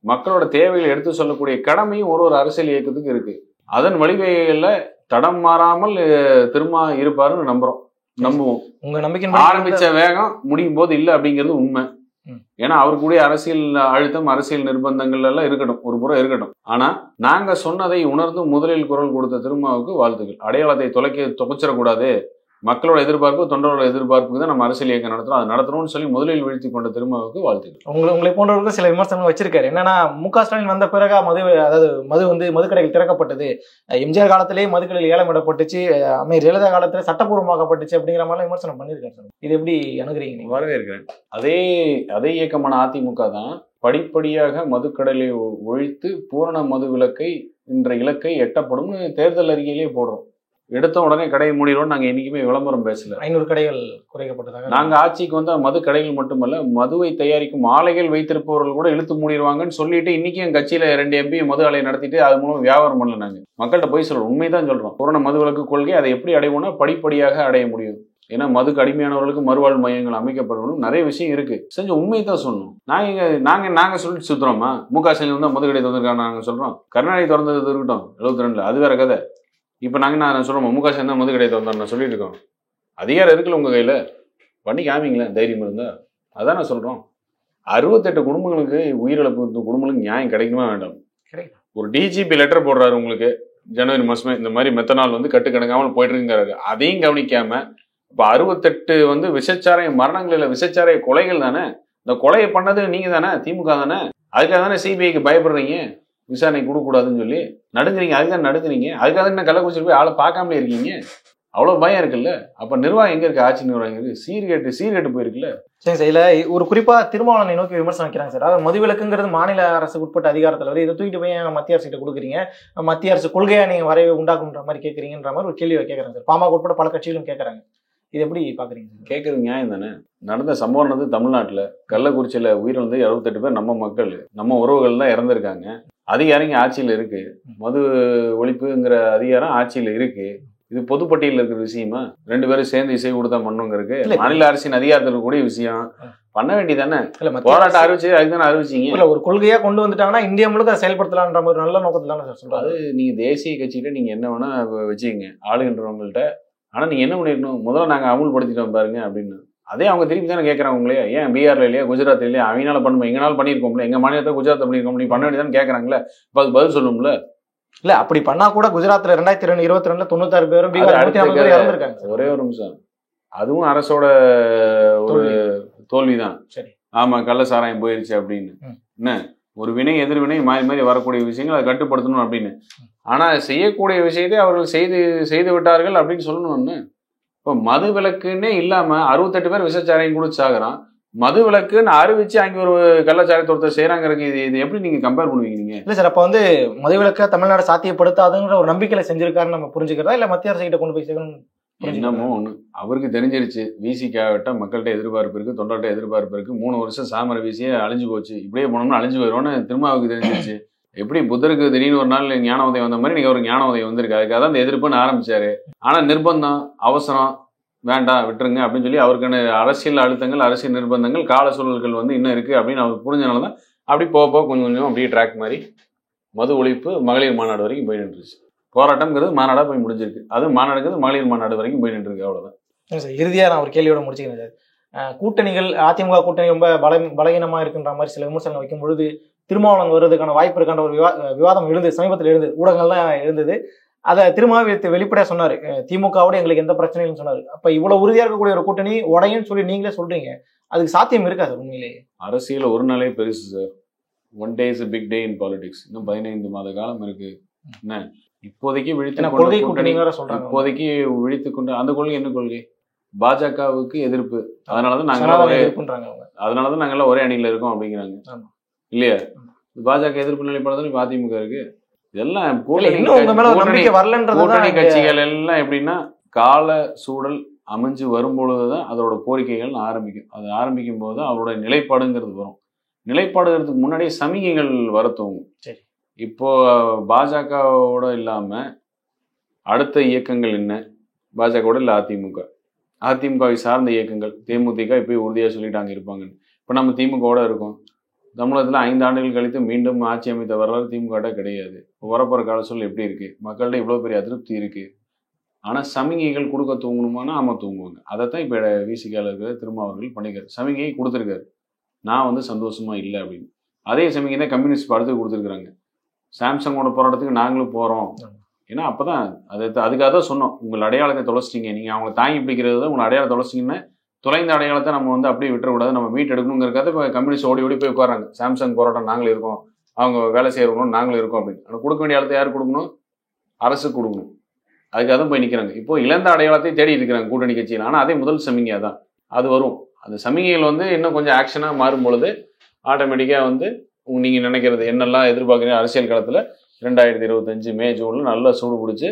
மக்களோட தேவைகளை எடுத்து சொல்லக்கூடிய கடமையும் ஒரு அரசியல் இயக்கத்துக்கு இருக்கு. அதன் வழிவகைகள்ல தடம் மாறாமல் திரும்ப இருப்பாருன்னு நம்புவோம். உங்க நம்பிக்கை ஆரம்பிச்ச வேகம் முடியும் போது இல்லை அப்படிங்கிறது உண்மை. ஏன்னா அவருக்குடைய அரசியல் அழுத்தம், அரசியல் நிர்பந்தங்கள் எல்லாம் இருக்கட்டும், ஒரு புறம் இருக்கட்டும். ஆனா நாங்க சொன்னதை உணர்ந்து முதலில் குரல் கொடுத்த திருமாவுக்கு வாழ்த்துக்கள். அடையாளத்தை தொலைச்சிடக்கூடாது, மக்களோட எதிர்பார்ப்பு தொண்டரோட எதிர்பார்ப்புக்கு தான் நம்ம அரசியல் இயக்கம் நடத்துறோம், அதை நடத்தணும்னு சொல்லி முதலில் வீழ்த்தி கொண்ட திருமாவுக்கு வாழ்த்துக்கள். உங்களை போன்றவர்களுக்கும் சில விமர்சனங்கள் வச்சிருக்காரு. என்னன்னா மு.க. ஸ்டாலின் வந்த பிறகு மதுக்கடைகள் திறக்கப்பட்டது, எம்ஜிஆர் காலத்திலேயே மதுக்கடையில் ஏலம் விடப்பட்டுச்சு, அம்மையார் ஜெயலலிதா காலத்துல சட்டப்பூர்வமாக்கப்பட்டுச்சு அப்படிங்கிற மாதிரி விமர்சனம் பண்ணியிருக்காரு. இது எப்படி அணுகுறீங்க? வரவேற்கிறேன். அதே இயக்கமான அதிமுக தான் படிப்படியாக மதுக்கடலை ஒழித்து பூரண மது விலக்கை என்ற இலக்கை எட்டப்படும் தேர்தல் அறிக்கையிலேயே போடுறோம். எடுத்த உடனே கடையை மூடிடும். நாங்க என்னைக்குமே விளம்பரம் பேசல. 500 கடைகள் குறைக்கப்பட்டதாக. நாங்க ஆட்சிக்கு வந்தா மது கடைகள் மட்டுமல்ல, மதுவை தயாரிக்கும் ஆலைகள் வைத்திருப்பவர்கள் கூட இழுத்து மூடிடுவாங்கன்னு சொல்லிட்டு இன்னைக்கு என் கட்சியில 2 MP மது ஆலையை நடத்திட்டு அது மூலம் வியாபாரம் பண்ணல. நாங்க மக்கள்கிட்ட போய் சொல்றோம், உண்மைதான் சொல்றோம். பூரண மது விலக்கு கொள்கை அதை எப்படி அடைவோம்னா படிப்படியாக அடைய முடியும். ஏன்னா மதுக்கு அடிமையானவர்களுக்கு மறுவாழ்வு மையங்கள் அமைக்கப்படணும், நிறைய விஷயம் இருக்கு. செஞ்ச உண்மையை தான் சொல்லணும். நாங்க சொல்லிட்டு சுத்துறோமா? மு.க. ஸ்டாலின் வந்து மது கடை திறந்திருக்காங்க நாங்க சொல்றோம். கருணாநிதி திறந்தது இருக்கட்டும் 72, அது வேற கதை. இப்போ நான் சொல்கிறோம் மு.க. ஸ்டாலின் தான் மது கிடையாது வந்தார் நான் சொல்லிட்டு இருக்கோம். அதிகாரம் இருக்குல்ல உங்கள் கையில், பண்ணி காமிங்களேன் தைரியம் இருந்தால். அதான் நான் சொல்கிறோம். 68 குடும்பங்களுக்கு உயிரிழப்பு குடும்பங்களுக்கு நியாயம் கிடைக்குமா வேண்டாம்? ஒரு டிஜிபி லெட்டர் போடுறாரு உங்களுக்கு ஜனவரி மாதமே, இந்த மாதிரி மெத்தனால் வந்து கட்டுக்கணக்காமல் போயிட்டு இருக்கிறாரு. அதையும் கவனிக்காம இப்போ 68 விஷச்சாரைய மரணங்கள் இல்லை, விஷச்சாரைய கொலைகள் தானே. இந்த கொலையை பண்ணது நீங்கள் தானே, திமுக தானே. அதுக்காக தானே சிபிஐக்கு பயப்படுறீங்க, விசாரணை கொடுக்கூடாதுன்னு சொல்லி நடுங்குறீங்க. அதுதான் நடுங்குறீங்க. அதுக்காக என்ன கள்ளக்குறிச்சியில் போய் ஆளை பார்க்காமலே இருக்கீங்க? அவ்வளோ பயம் இருக்குல்ல. அப்போ நிர்வாகம் எங்கே இருக்கு? ஆட்சி நிர்வாகம் இருக்கு, சீர்கேட்டு போயிருக்குல்ல. சரி சார், இல்லை ஒரு குறிப்பாக திருமாவளவனை நோக்கி விமர்சனம் வைக்கிறாங்க சார். அவர் மதுவிலக்குங்கிறது மாநில அரசுக்கு உட்பட்ட அதிகாரத்தில் வரை, இதை தூக்கிட்டு போய் மத்திய அரசு கிட்ட கொடுக்குறீங்க, மத்திய அரசு கொள்கையா நீங்கள் வரைவை உண்டாக்குன்ற மாதிரி கேட்குறீங்கன்ற மாதிரி ஒரு கேள்வியை கேட்குறாங்க சார். பாமக உட்பட பல கட்சிகளும் கேட்குறாங்க. இது எப்படி பார்க்குறீங்க? கேட்குறது நியாயம் தானே. நடந்த சம்பவம் நடந்தது தமிழ்நாட்டில். கள்ளக்குறிச்சியில் உயிரிழந்து 68 பேர் நம்ம மக்கள், நம்ம உறவுகள் தான் இறந்துருக்காங்க. அதிகாரம் இங்கே ஆட்சியில் இருக்கு. மது ஒழிப்புங்கிற அதிகாரம் ஆட்சியில் இருக்கு. இது பொதுப்பட்டியலில் இருக்கிற விஷயமா? 2 பேரும் சேர்ந்து இசை கொடுத்தா பண்ணுங்கிறதுக்கு மாநில அரசின் அதிகாரத்தில் இருக்கக்கூடிய விஷயம் பண்ண வேண்டியதானே. போராட்டம் அறிவிச்சு அதுதானே அறிவிச்சிங்க. இல்லை ஒரு கொள்கையா கொண்டு வந்துட்டாங்கன்னா இந்தியா முழுக்க செயல்படுத்தலான்ற ஒரு நல்ல நோக்கத்தில் தானே சார் சொல்றாரு. அது நீங்க தேசிய கட்சிகிட்ட நீங்க என்ன வேணா வச்சுக்கங்க ஆளுகின்றவங்கள்ட்ட. ஆனால் நீங்கள் என்ன பண்ணிடணும், முதல்ல நாங்கள் அமுல்படுத்திட்டோம் பாருங்க அப்படின்னு. அதே அவங்க திருப்பி தானே கேட்கறாங்க உங்களே, ஏன் பீகார்ல இல்லையா, குஜராத்ல இல்லையா, அவங்களால பண்ணும், எங்கனால பண்ணியிருக்கோம்ல, எங்க மாநிலத்தை குஜராத்ல பண்ணியிருக்கோம், நீ பண்ண வேண்டியதானு கேட்கறாங்களே. இப்போ அதுக்கு பதில் சொல்லணும்ல. இல்ல அப்படி பண்ணா கூட குஜராத்ல 2022 96 பேரும் பீகார் 140 பேரும் இறந்துருக்காங்க. ஒரே ஒரு நிமிஷம், அதுவும் அரசோட ஒரு தோல்விதான். சரி, ஆமா, கள்ள சாராயம் போயிருச்சு அப்படின்னு. என்ன ஒரு வினை எதிர்வினை மாறி மாறி வரக்கூடிய விஷயங்கள் அதை கட்டுப்படுத்தணும் அப்படின்னு. ஆனா செய்யக்கூடிய விஷயத்தை அவர்கள் செய்து விட்டார்கள் அப்படின்னு சொல்லணும்னு. இப்போ மது விலக்குன்னே இல்லாம 68 பேர் விஷச்சாராயம் குடிச்சு சாகுறான். மது விலக்குன்னு அறிவிச்சு அங்கே ஒரு கள்ளச்சாராயத்தை ஒருத்தர் செய்யறாங்க. இது எப்படி நீங்க கம்பேர் பண்ணுவீங்க நீங்க? இல்ல சார், அப்ப வந்து மது விலக்க தமிழ்நாடு சாத்தியப்படுத்தாதுங்கிற ஒரு நம்பிக்கையில செஞ்சிருக்காருன்னு நம்ம புரிஞ்சுக்கிறதா, இல்ல மத்திய அரசு கிட்ட கொண்டு போய் சேர்க்கணும்? என்னமோ ஒண்ணு அவருக்கு தெரிஞ்சிருச்சு. விசிக்காவிட்ட மக்கள்கிட்ட எதிர்பார்ப்பு இருக்கு, தொண்டர்கிட்ட எதிர்பார்ப்பு இருக்கு. 3 வருஷம் சாமர வீசியே அழிஞ்சு போச்சு, இப்படியே போனோம்னா அழிஞ்சு போயிடும்னு திருமாவுக்கு தெரிஞ்சிருச்சு. எப்படி புத்தருக்கு திடீர்னு ஒரு நாள் ஞான உதயம் வந்த மாதிரி நீங்க ஒரு ஞான உதயம் வந்திருக்கு. அதுக்காக தான் இந்த எதிர்ப்புன்னு ஆரம்பிச்சாரு. ஆனா நிர்பந்தம், அவசரம், வேண்டாம் விட்டுருங்க அப்படின்னு சொல்லி அவருக்கான அரசியல் அழுத்தங்கள், அரசியல் நிர்பந்தங்கள், கால சூழல்கள் வந்து இன்னும் இருக்கு அப்படின்னு அவருக்கு புரிஞ்சனால தான் அப்படி போக கொஞ்சம் கொஞ்சம் அப்படியே ட்ராக் மாதிரி மது ஒழிப்பு மகளிர் மாநாடு வரைக்கும் போய் நின்றுச்சு. போராட்டம்ங்கிறது மாநாடா போய் முடிஞ்சிருக்கு. அது மாநாடுங்கிறது மகளிர் மாநாடு வரைக்கும் போய் நின்றுருக்கு. அவ்வளவுதான். இறுதியா நான் ஒரு கேள்வியோட முடிச்சுக்கிறேன் சார். கூட்டணிகள், அதிமுக கூட்டணி ரொம்ப பலகீனமா இருக்குன்ற மாதிரி சில விமர்சனங்கள் வைக்கும் பொழுது திருமாவளவன் வருவதற்கான வாய்ப்பு இருக்கான்ற ஒரு விவாதம் எழுந்தது, சமீபத்தில் எழுந்தது, ஊடகங்கள்லாம் எழுந்தது. அதை திருமாவளவன் வெளிப்படையா சொன்னாரு, திமுகவோட எங்களுக்கு எந்த பிரச்சனையும் சொன்னாரு. அப்ப இவ்வளவு உறுதியா இருக்கக்கூடிய ஒரு கூட்டணி உடையும் சொல்லி நீங்களே சொல்றீங்க, அதுக்கு சாத்தியம் இருக்கா சார்? உண்மையிலேயே அரசியல் ஒரு நாளே பெருசு sir. One day is a big day in politics. இன்னும் 15 மாத காலம் இருக்கு. என்ன இப்போதைக்கு இப்போதைக்கு விழித்துக் கொண்டு அந்த கொள்கை என்ன கொள்கை? பாஜகவுக்கு எதிர்ப்பு. அதனாலதான் நாங்கெல்லாம் ஒரே அணியில இருக்கோம் அப்படிங்கிறாங்க இல்லையா? பாஜக எதிர்ப்பு நிலைப்பாடு அதிமுக இருக்கு. இதெல்லாம் கூட்டணி கட்சிகள் எல்லாம் எப்படின்னா கால சூழல் அமைஞ்சு வரும்பொழுதுதான் அதோட கோரிக்கைகள் ஆரம்பிக்கும். அது ஆரம்பிக்கும் போது அவரோட நிலைப்பாடுங்கிறது வரும். நிலைப்பாடுங்கிறதுக்கு முன்னாடியே சமிகைகள் வரத்துவங்க. சரி, இப்போ பாஜகவோட இல்லாம அடுத்த இயக்கங்கள் என்ன? பாஜகவோட இல்ல அதிமுகவை சார்ந்த இயக்கங்கள், தேமுதிக இப்போ உறுதியா சொல்லிட்டாங்க இருப்பாங்கன்னு. இப்போ நம்ம திமுகவோட இருக்கோம். தமிழகத்துல 5 ஆண்டுகள் கழித்து மீண்டும் ஆட்சி அமைத்த வரலாறு திமுக கிடையாது. வரப்போற கால சூழல் எப்படி இருக்கு? மக்கள்கிட்ட இவ்வளவு பெரிய அதிருப்தி இருக்கு. ஆனா சமிகைகள் கொடுக்க தூங்கணுமானா ஆமா தூங்குவாங்க. அதைத்தான் இப்ப விசிகால இருக்கிற திருமாவர்கள் பண்ணிக்காரு. சமிகையை கொடுத்துருக்காரு, நான் வந்து சந்தோஷமா இல்லை அப்படின்னு. அதே சமிகை தான் கம்யூனிஸ்ட் அடுத்து கொடுத்துருக்குறாங்க. சாம்சங்கோட போராட்டத்துக்கு நாங்களும் போறோம். ஏன்னா அப்பதான் அதுக்காக தான் சொன்னோம், உங்கள் அடையாளத்தை தொலைச்சிட்டீங்க, நீங்க அவங்களை தாங்கி பிடிக்கிறது தான் உங்களை அடையாளம் தொலைச்சிங்கன்னா தொலைந்த அடையாளத்தை நம்ம வந்து அப்படியே விட்டுறக்கூடாது, நம்ம மீட் எடுக்கணுங்கிறக்காக இப்போ கம்யூனிஸ்ட் ஓடி போய் உட்காராங்க. சாம்சங் போராட்டம் நாங்களும் இருக்கோம், அவங்க வேலை செய்யறவங்களும் நாங்களும் இருக்கோம் அப்படின்னு. ஆனால் கொடுக்க வேண்டிய இடத்த யார் கொடுக்கணும்? அரசு கொடுக்கணும். அதுக்காக தான் போய் நிற்கிறாங்க. இப்போ இழந்த அடையாளத்தை தேடி இருக்கிறாங்க கூட்டணி கட்சியில். ஆனால் அதே முதல் சமிகையா தான் அது வரும். அந்த சமிகைகள் வந்து இன்னும் கொஞ்சம் ஆக்ஷனாக மாறும் பொழுது ஆட்டோமேட்டிக்காக வந்து நீங்கள் நினைக்கிறது என்னெல்லாம் எதிர்பார்க்குறீங்க அரசியல் களத்தில் 2025 மே ஜூனில் நல்லா சூடு பிடிச்சி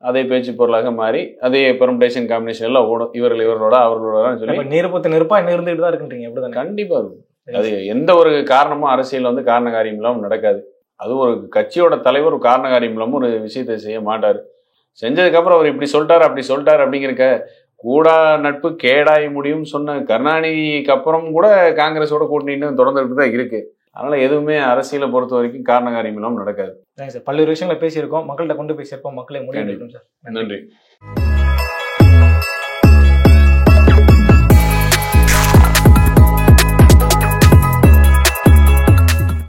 அதே பேச்சு பொருளாக மாறி அதே பெர்முடேஷன் காம்பினேஷன் எல்லாம் ஓடும். இவர்களோட அவர்களோட சொல்லி நெருப்பா இருந்துகிட்டு தான் இருக்குன்றீங்க. அப்படிதான் கண்டிப்பாக இருக்கும். அது எந்த ஒரு காரணமும் அரசியல் வந்து காரண காரியம் இல்லாமல் நடக்காது. அது ஒரு கட்சியோட தலைவர் ஒரு காரண காரியம் இல்லாமல் ஒரு விஷயத்தை செய்ய மாட்டார். செஞ்சதுக்கப்புறம் அவர் இப்படி சொல்லிட்டார் அப்படி சொல்லிட்டார் அப்படிங்கிறக்க கூடா நட்பு கேடாய் முடியும் சொன்ன கருணாநிதிக்கு அப்புறம் கூட காங்கிரஸோட கூட்டணின்னு தொடர்ந்துட்டு தான் இருக்கு. அதனால எதுவுமே அரசியலை பொறுத்த வரைக்கும் காரண காரியம் இல்லாமல் நடக்காது. பல்வேறு விஷயங்களை பேசியிருக்கோம், மக்கள்கிட்ட கொண்டு போய் சேர்ப்போம், மக்களை முடிவு. நன்றி.